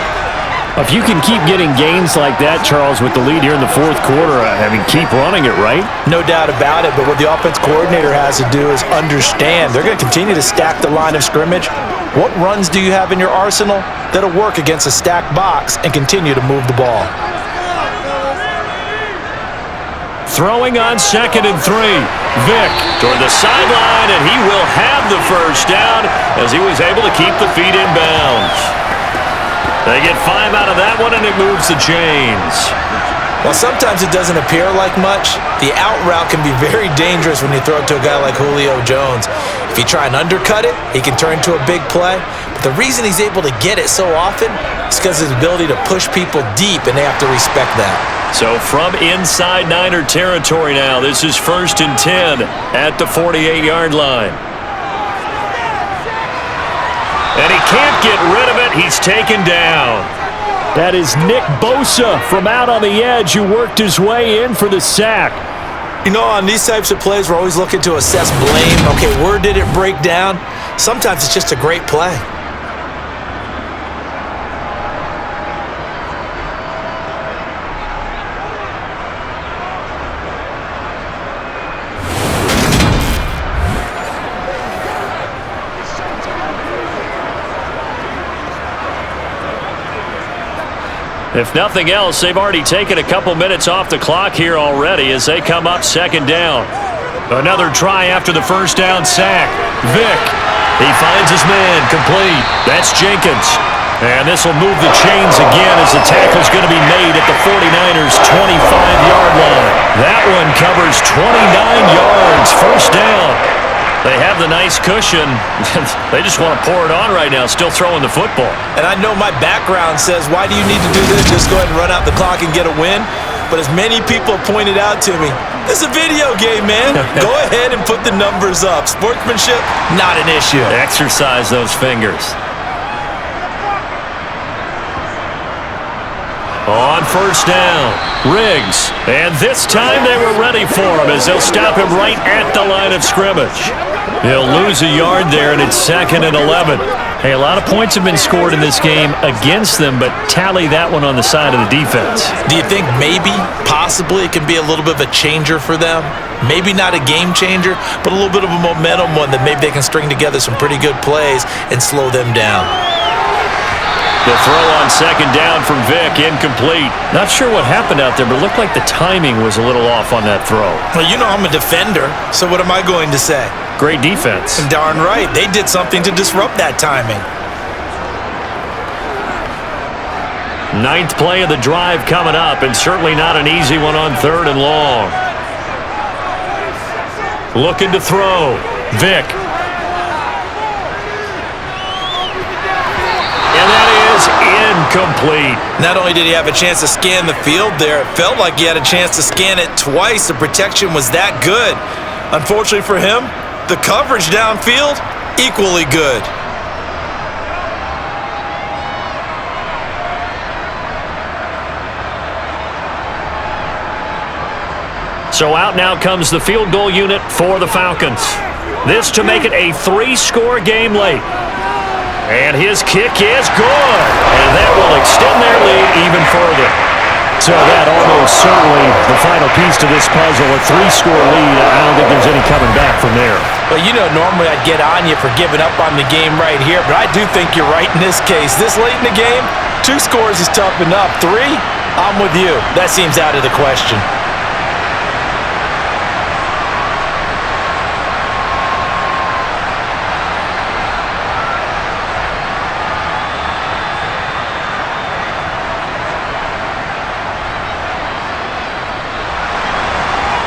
If you can keep getting gains like that, Charles, with the lead here in the fourth quarter, keep running it, right? No doubt about it, but what the offense coordinator has to do is understand they're going to continue to stack the line of scrimmage. What runs do you have in your arsenal that'll work against a stacked box and continue to move the ball? Throwing on 2nd and 3. Vick toward the sideline, and he will have the first down as he was able to keep the feet in bounds. They get 5 out of that one, and it moves the chains. Well, sometimes it doesn't appear like much. The out route can be very dangerous when you throw it to a guy like Julio Jones. If you try and undercut it, he can turn into a big play. But the reason he's able to get it so often is because of his ability to push people deep, and they have to respect that. So from inside Niner territory now, this is 1st and 10 at the 48-yard line. And he can't get rid of it. He's taken down. That is Nick Bosa from out on the edge who worked his way in for the sack. You know, on these types of plays, we're always looking to assess blame. Okay, where did it break down? Sometimes it's just a great play. If nothing else, they've already taken a couple minutes off the clock here already as they come up 2nd down. Another try after the first down sack. Vick, he finds his man, complete. That's Jenkins. And this will move the chains again as the tackle's going to be made at the 49ers' 25-yard line. That one covers 29 yards, first down. They have the nice cushion. They just want to pour it on right now, still throwing the football. And I know my background says, why do you need to do this? Just go ahead and run out the clock and get a win. But as many people pointed out to me, this is a video game, man. Go ahead and put the numbers up. Sportsmanship, not an issue. Exercise those fingers. On first down, Riggs. And this time they were ready for him as they'll stop him right at the line of scrimmage. He'll lose a yard there, and it's 2nd and 11. Hey, a lot of points have been scored in this game against them, but tally that one on the side of the defense. Do you think maybe, possibly, it can be a little bit of a changer for them? Maybe not a game changer, but a little bit of a momentum one that maybe they can string together some pretty good plays and slow them down. The throw on 2nd down from Vick, incomplete. Not sure what happened out there, but it looked like the timing was a little off on that throw. Well, you know I'm a defender, so what am I going to say? Great defense. Darn right. They did something to disrupt that timing. 9th play of the drive coming up, and certainly not an easy one on 3rd and long. Looking to throw. Vick. Incomplete. Not only did he have a chance to scan the field there, it felt like he had a chance to scan it twice. The protection was that good. Unfortunately for him, the coverage downfield, equally good. So out now comes the field goal unit for the Falcons. This to make it a 3-score game late. And his kick is good. And that will extend their lead even further. So that almost certainly the final piece to this puzzle, a 3-score lead. I don't think there's any coming back from there. Well, you know, normally I'd get on you for giving up on the game right here, but I do think you're right in this case. This late in the game, 2 scores is tough enough. 3, I'm with you. That seems out of the question.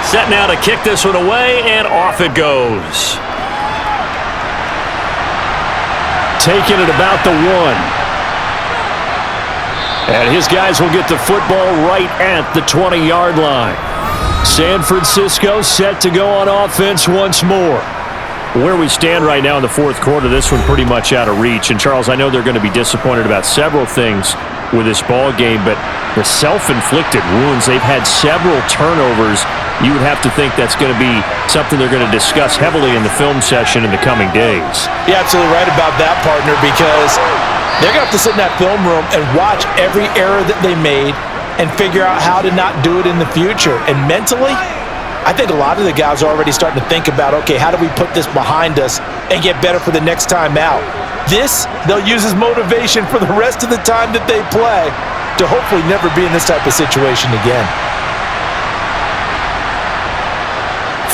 Set now to kick this one away, and off it goes. Taking it about the 1. And his guys will get the football right at the 20-yard line. San Francisco set to go on offense once more. Where we stand right now in the fourth quarter, this one pretty much out of reach. And, Charles, I know they're going to be disappointed about several things with this ball game, but the self-inflicted wounds, they've had several turnovers you would have to think that's going to be something they're going to discuss heavily in the film session in the coming days. You're absolutely right about that, partner, because they're going to have to sit in that film room and watch every error that they made and figure out how to not do it in the future. And mentally, I think a lot of the guys are already starting to think about, okay, how do we put this behind us and get better for the next time out? This, they'll use as motivation for the rest of the time that they play to hopefully never be in this type of situation again.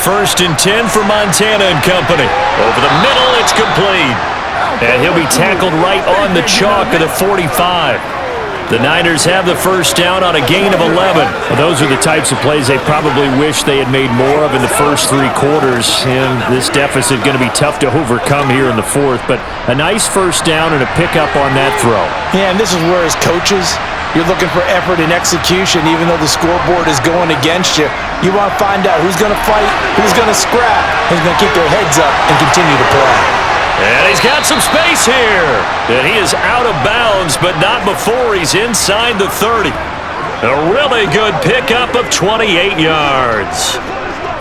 1st and 10 for Montana and company. Over the middle, it's complete. And he'll be tackled right on the chalk of the 45. The Niners have the first down on a gain of 11. Well, those are the types of plays they probably wish they had made more of in the first 3 quarters. And this deficit going to be tough to overcome here in the 4th. But a nice first down and a pickup on that throw. Yeah, and this is where as coaches, you're looking for effort and execution, even though the scoreboard is going against you. You want to find out who's going to fight, who's going to scrap, who's going to keep their heads up and continue to play. And he's got some space here. And he is out of bounds, but not before he's inside the 30. A really good pickup of 28 yards.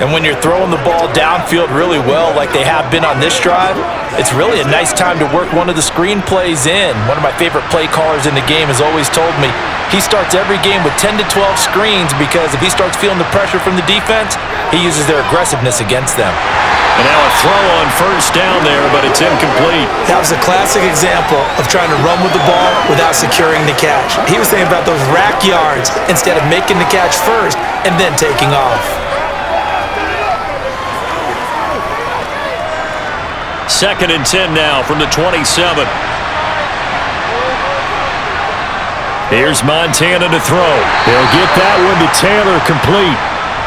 And when you're throwing the ball downfield really well like they have been on this drive, it's really a nice time to work one of the screen plays in. One of my favorite play callers in the game has always told me he starts every game with 10 to 12 screens because if he starts feeling the pressure from the defense, he uses their aggressiveness against them. And now a throw on first down there, but it's incomplete. That was a classic example of trying to run with the ball without securing the catch. He was thinking about those rack yards instead of making the catch first and then taking off. 2nd and 10 now from the 27. Here's Montana to throw. He'll get that one to Taylor complete.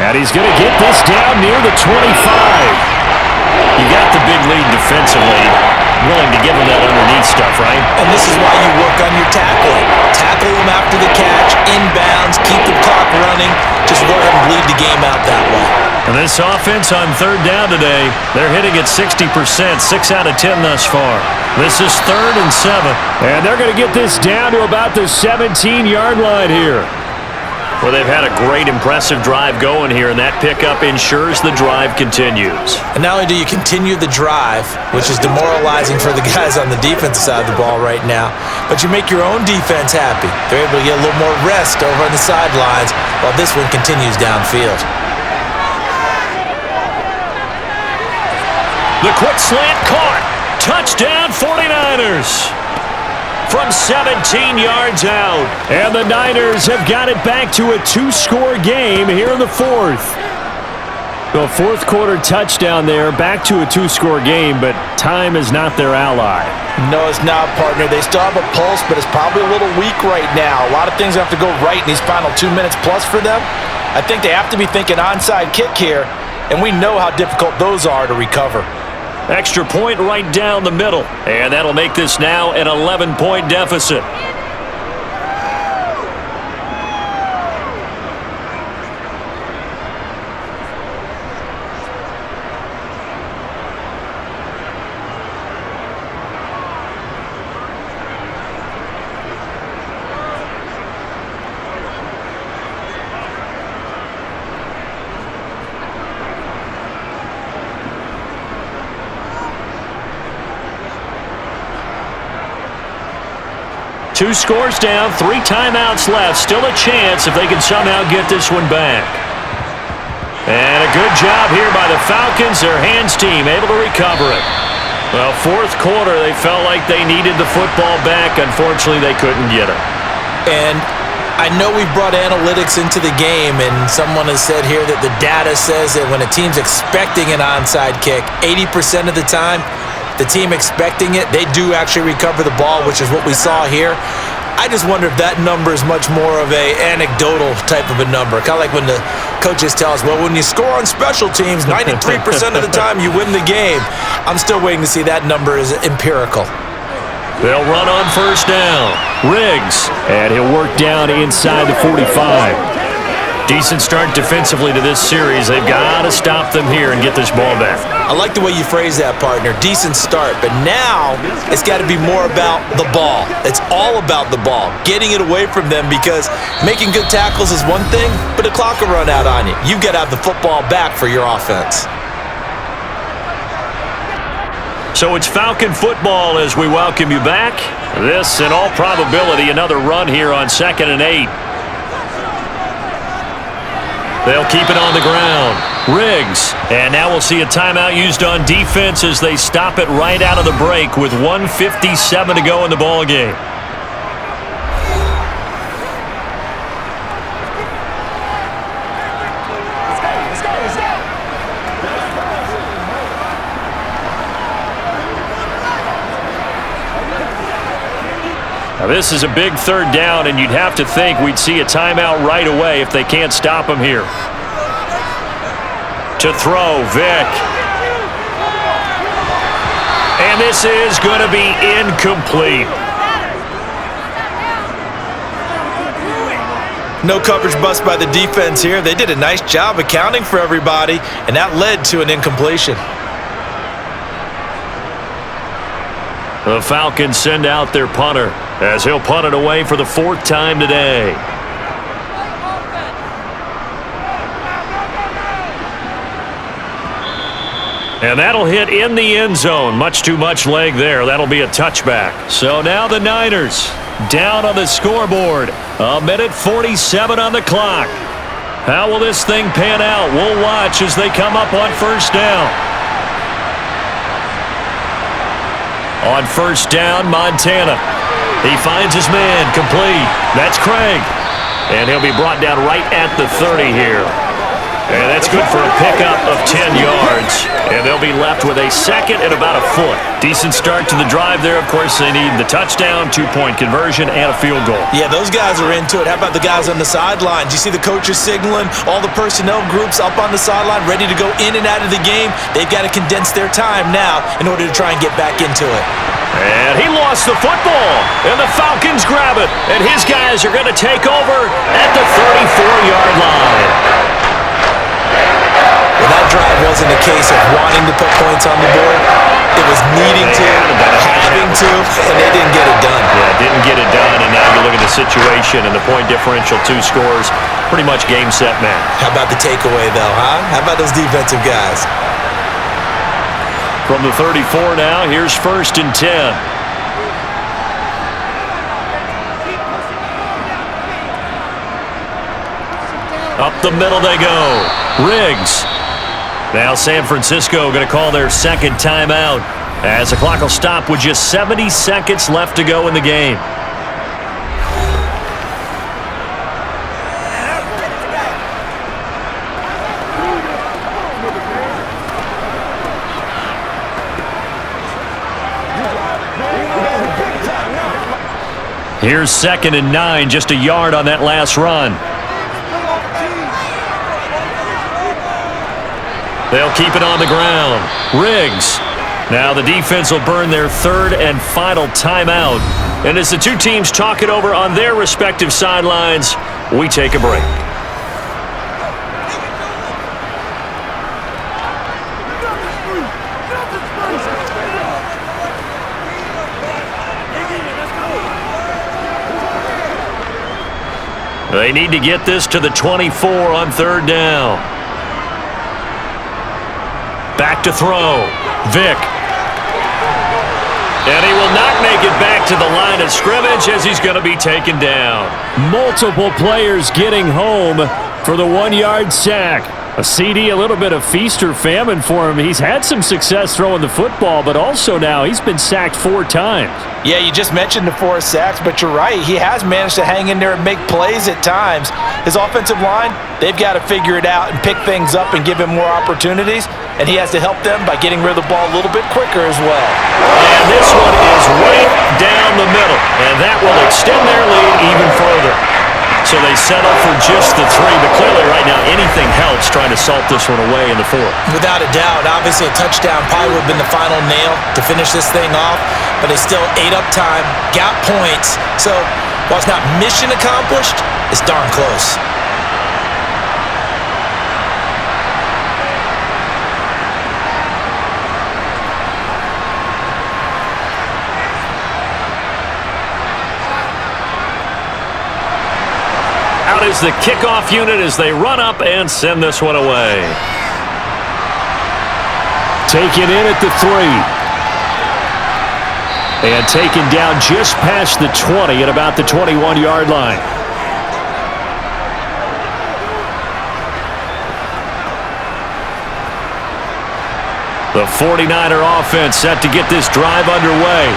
And he's going to get this down near the 25. You got the big lead defensively. Willing to give him that underneath stuff, right? And this is why you work on your tackling. Tackle him after the catch, inbounds, keep the clock running. Just go ahead and bleed the game out that way. And this offense on 3rd down today, they're hitting at 60%, 6 out of 10 thus far. This is 3rd and 7. And they're going to get this down to about the 17-yard line here. Well, they've had a great, impressive drive going here, and that pickup ensures the drive continues. And not only do you continue the drive, which is demoralizing for the guys on the defensive side of the ball right now, but you make your own defense happy. They're able to get a little more rest over on the sidelines while this one continues downfield. The quick slant caught. Touchdown 49ers. From 17 yards out. And the Niners have got it back to a 2-score game here in the 4th. The 4th quarter touchdown there, back to a 2-score game, but time is not their ally. No, it's not, partner. They still have a pulse, but it's probably a little weak right now. A lot of things have to go right in these final 2 minutes plus for them. I think they have to be thinking onside kick here, and we know how difficult those are to recover. Extra point right down the middle. And that'll make this now an 11-point deficit. Two scores down, 3 timeouts left. Still a chance if they can somehow get this one back. And a good job here by the Falcons, their hands team, able to recover it. Well, 4th quarter, they felt like they needed the football back. Unfortunately, they couldn't get it. And I know we've brought analytics into the game, and someone has said here that the data says that when a team's expecting an onside kick, 80% of the time, the team expecting it, they do actually recover the ball, which is what we saw here. I just wonder if that number is much more of a anecdotal type of a number. Kind of like when the coaches tell us, well, when you score on special teams, 93% of the time you win the game. I'm still waiting to see that number is empirical. They'll run on first down. Riggs, and he'll work down inside the 45. Decent start defensively to this series. They've got to stop them here and get this ball back. I like the way you phrase that, partner. Decent start, but now it's got to be more about the ball. It's all about the ball, getting it away from them, because making good tackles is one thing, but the clock will run out on you. You've got to have the football back for your offense. So it's Falcon football as we welcome you back. This, in all probability, another run here on 2nd and 8. They'll keep it on the ground. Riggs. And now we'll see a timeout used on defense as they stop it right out of the break with 1:57 to go in the ball game. Now this is a big 3rd down, and you'd have to think we'd see a timeout right away if they can't stop him here. To throw, Vick. And this is going to be incomplete. No coverage bust by the defense here. They did a nice job accounting for everybody, and that led to an incompletion. The Falcons send out their punter as he'll punt it away for the 4th time today. And that'll hit in the end zone. Much too much leg there. That'll be a touchback. So now the Niners down on the scoreboard. 1:47 on the clock. How will this thing pan out? We'll watch as they come up on 1st down. On 1st down, Montana. He finds his man, complete. That's Craig. And he'll be brought down right at the 30 here. And that's good for a pickup of 10 yards. And they'll be left with a 2nd and about a foot. Decent start to the drive there. Of course, they need the touchdown, 2-point conversion, and a field goal. Yeah, those guys are into it. How about the guys on the sidelines? You see the coaches signaling, all the personnel groups up on the sideline ready to go in and out of the game. They've got to condense their time now in order to try and get back into it. And he lost the football, and the Falcons grab it, and his guys are going to take over at the 34-yard line. Well, that drive wasn't a case of wanting to put points on the board. It was needing to, having to, and they didn't get it done. Yeah, didn't get it done, and now you look at the situation and the point differential, 2 scores, pretty much game, set, match. How about the takeaway, though, huh? How about those defensive guys? From the 34 now, here's 1st and 10. Up the middle they go. Riggs. Now San Francisco going to call their 2nd timeout as the clock will stop with just 70 seconds left to go in the game. Here's 2nd and 9, just a yard on that last run. They'll keep it on the ground. Riggs. Now the defense will burn their 3rd and final timeout. And as the two teams talk it over on their respective sidelines, we take a break. They need to get this to the 24 on 3rd down. Back to throw. Vick. And he will not make it back to the line of scrimmage as he's going to be taken down. Multiple players getting home for the 1-yard sack. A CD, a little bit of feast or famine for him. He's had some success throwing the football, but also now he's been sacked 4 times. Yeah, you just mentioned the 4 sacks, but you're right. He has managed to hang in there and make plays at times. His offensive line, they've got to figure it out and pick things up and give him more opportunities, and he has to help them by getting rid of the ball a little bit quicker as well. And this one is right down the middle, and that will extend their lead even further. So they settle for just the 3, but clearly right now anything helps trying to salt this one away in the 4th. Without a doubt, obviously a touchdown probably would have been the final nail to finish this thing off, but they still ate up time, got points. So while it's not mission accomplished, it's darn close. is the kickoff unit as they run up and send this one away. Taken in at the 3. And taken down just past the 20 at about the 21-yard line. The 49er offense set to get this drive underway.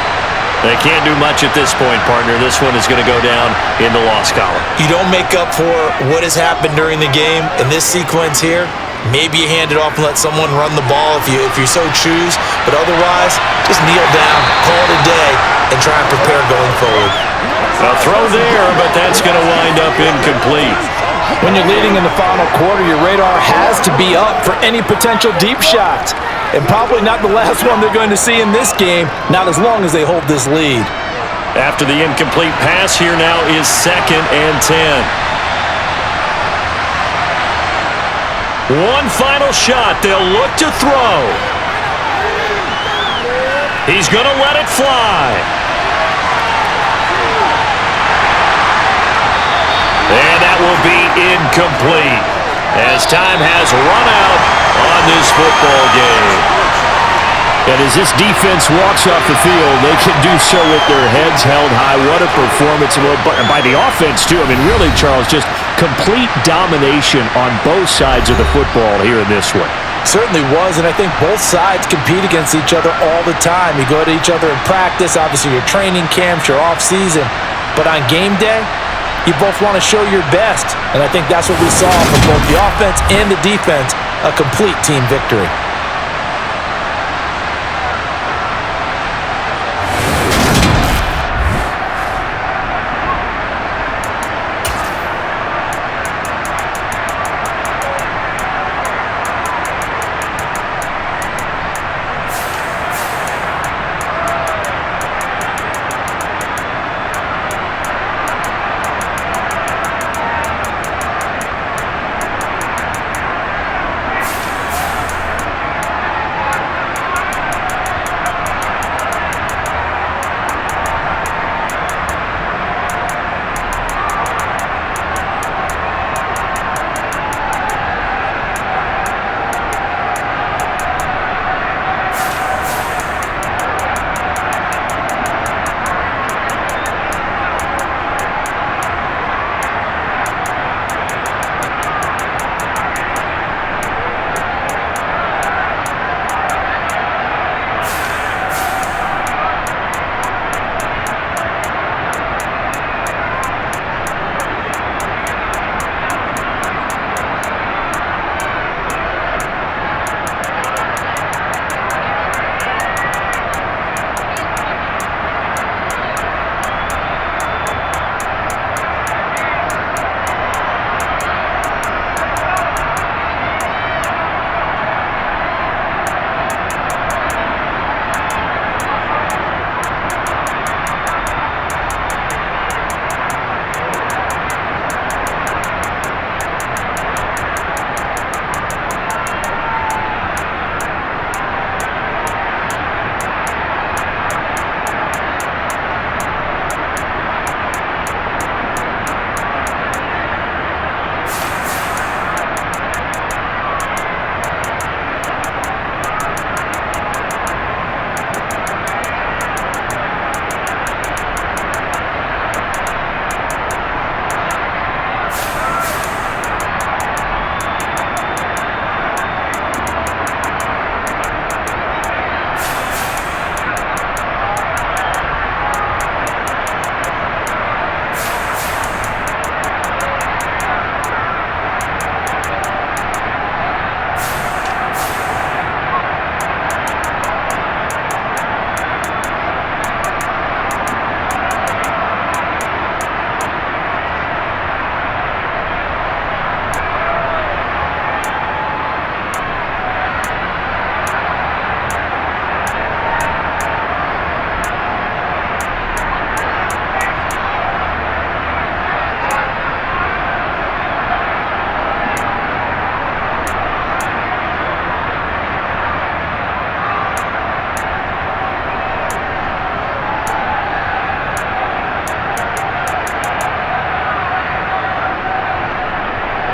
They can't do much at this point, partner. This one is going to go down in the loss column. You don't make up for what has happened during the game in this sequence here. Maybe you hand it off and let someone run the ball if you so choose. But otherwise, just kneel down, call it a day, and try and prepare going forward. A throw there, but that's going to wind up incomplete. When you're leading in the final quarter, your radar has to be up for any potential deep shots. And probably not the last one they're going to see in this game, not as long as they hold this lead. After the incomplete pass, here now is 2nd and 10. One final shot. They'll look to throw. He's going to let it fly. And that will be incomplete as time has run out on this football game. And as this defense walks off the field, they can do so with their heads held high. What a performance by the offense, too. I mean, really, Charles, just complete domination on both sides of the football here in this one. Certainly was, and I think both sides compete against each other all the time. You go to each other in practice, obviously your training camps, your off-season. But on game day, you both want to show your best. And I think that's what we saw from both the offense and the defense, a complete team victory.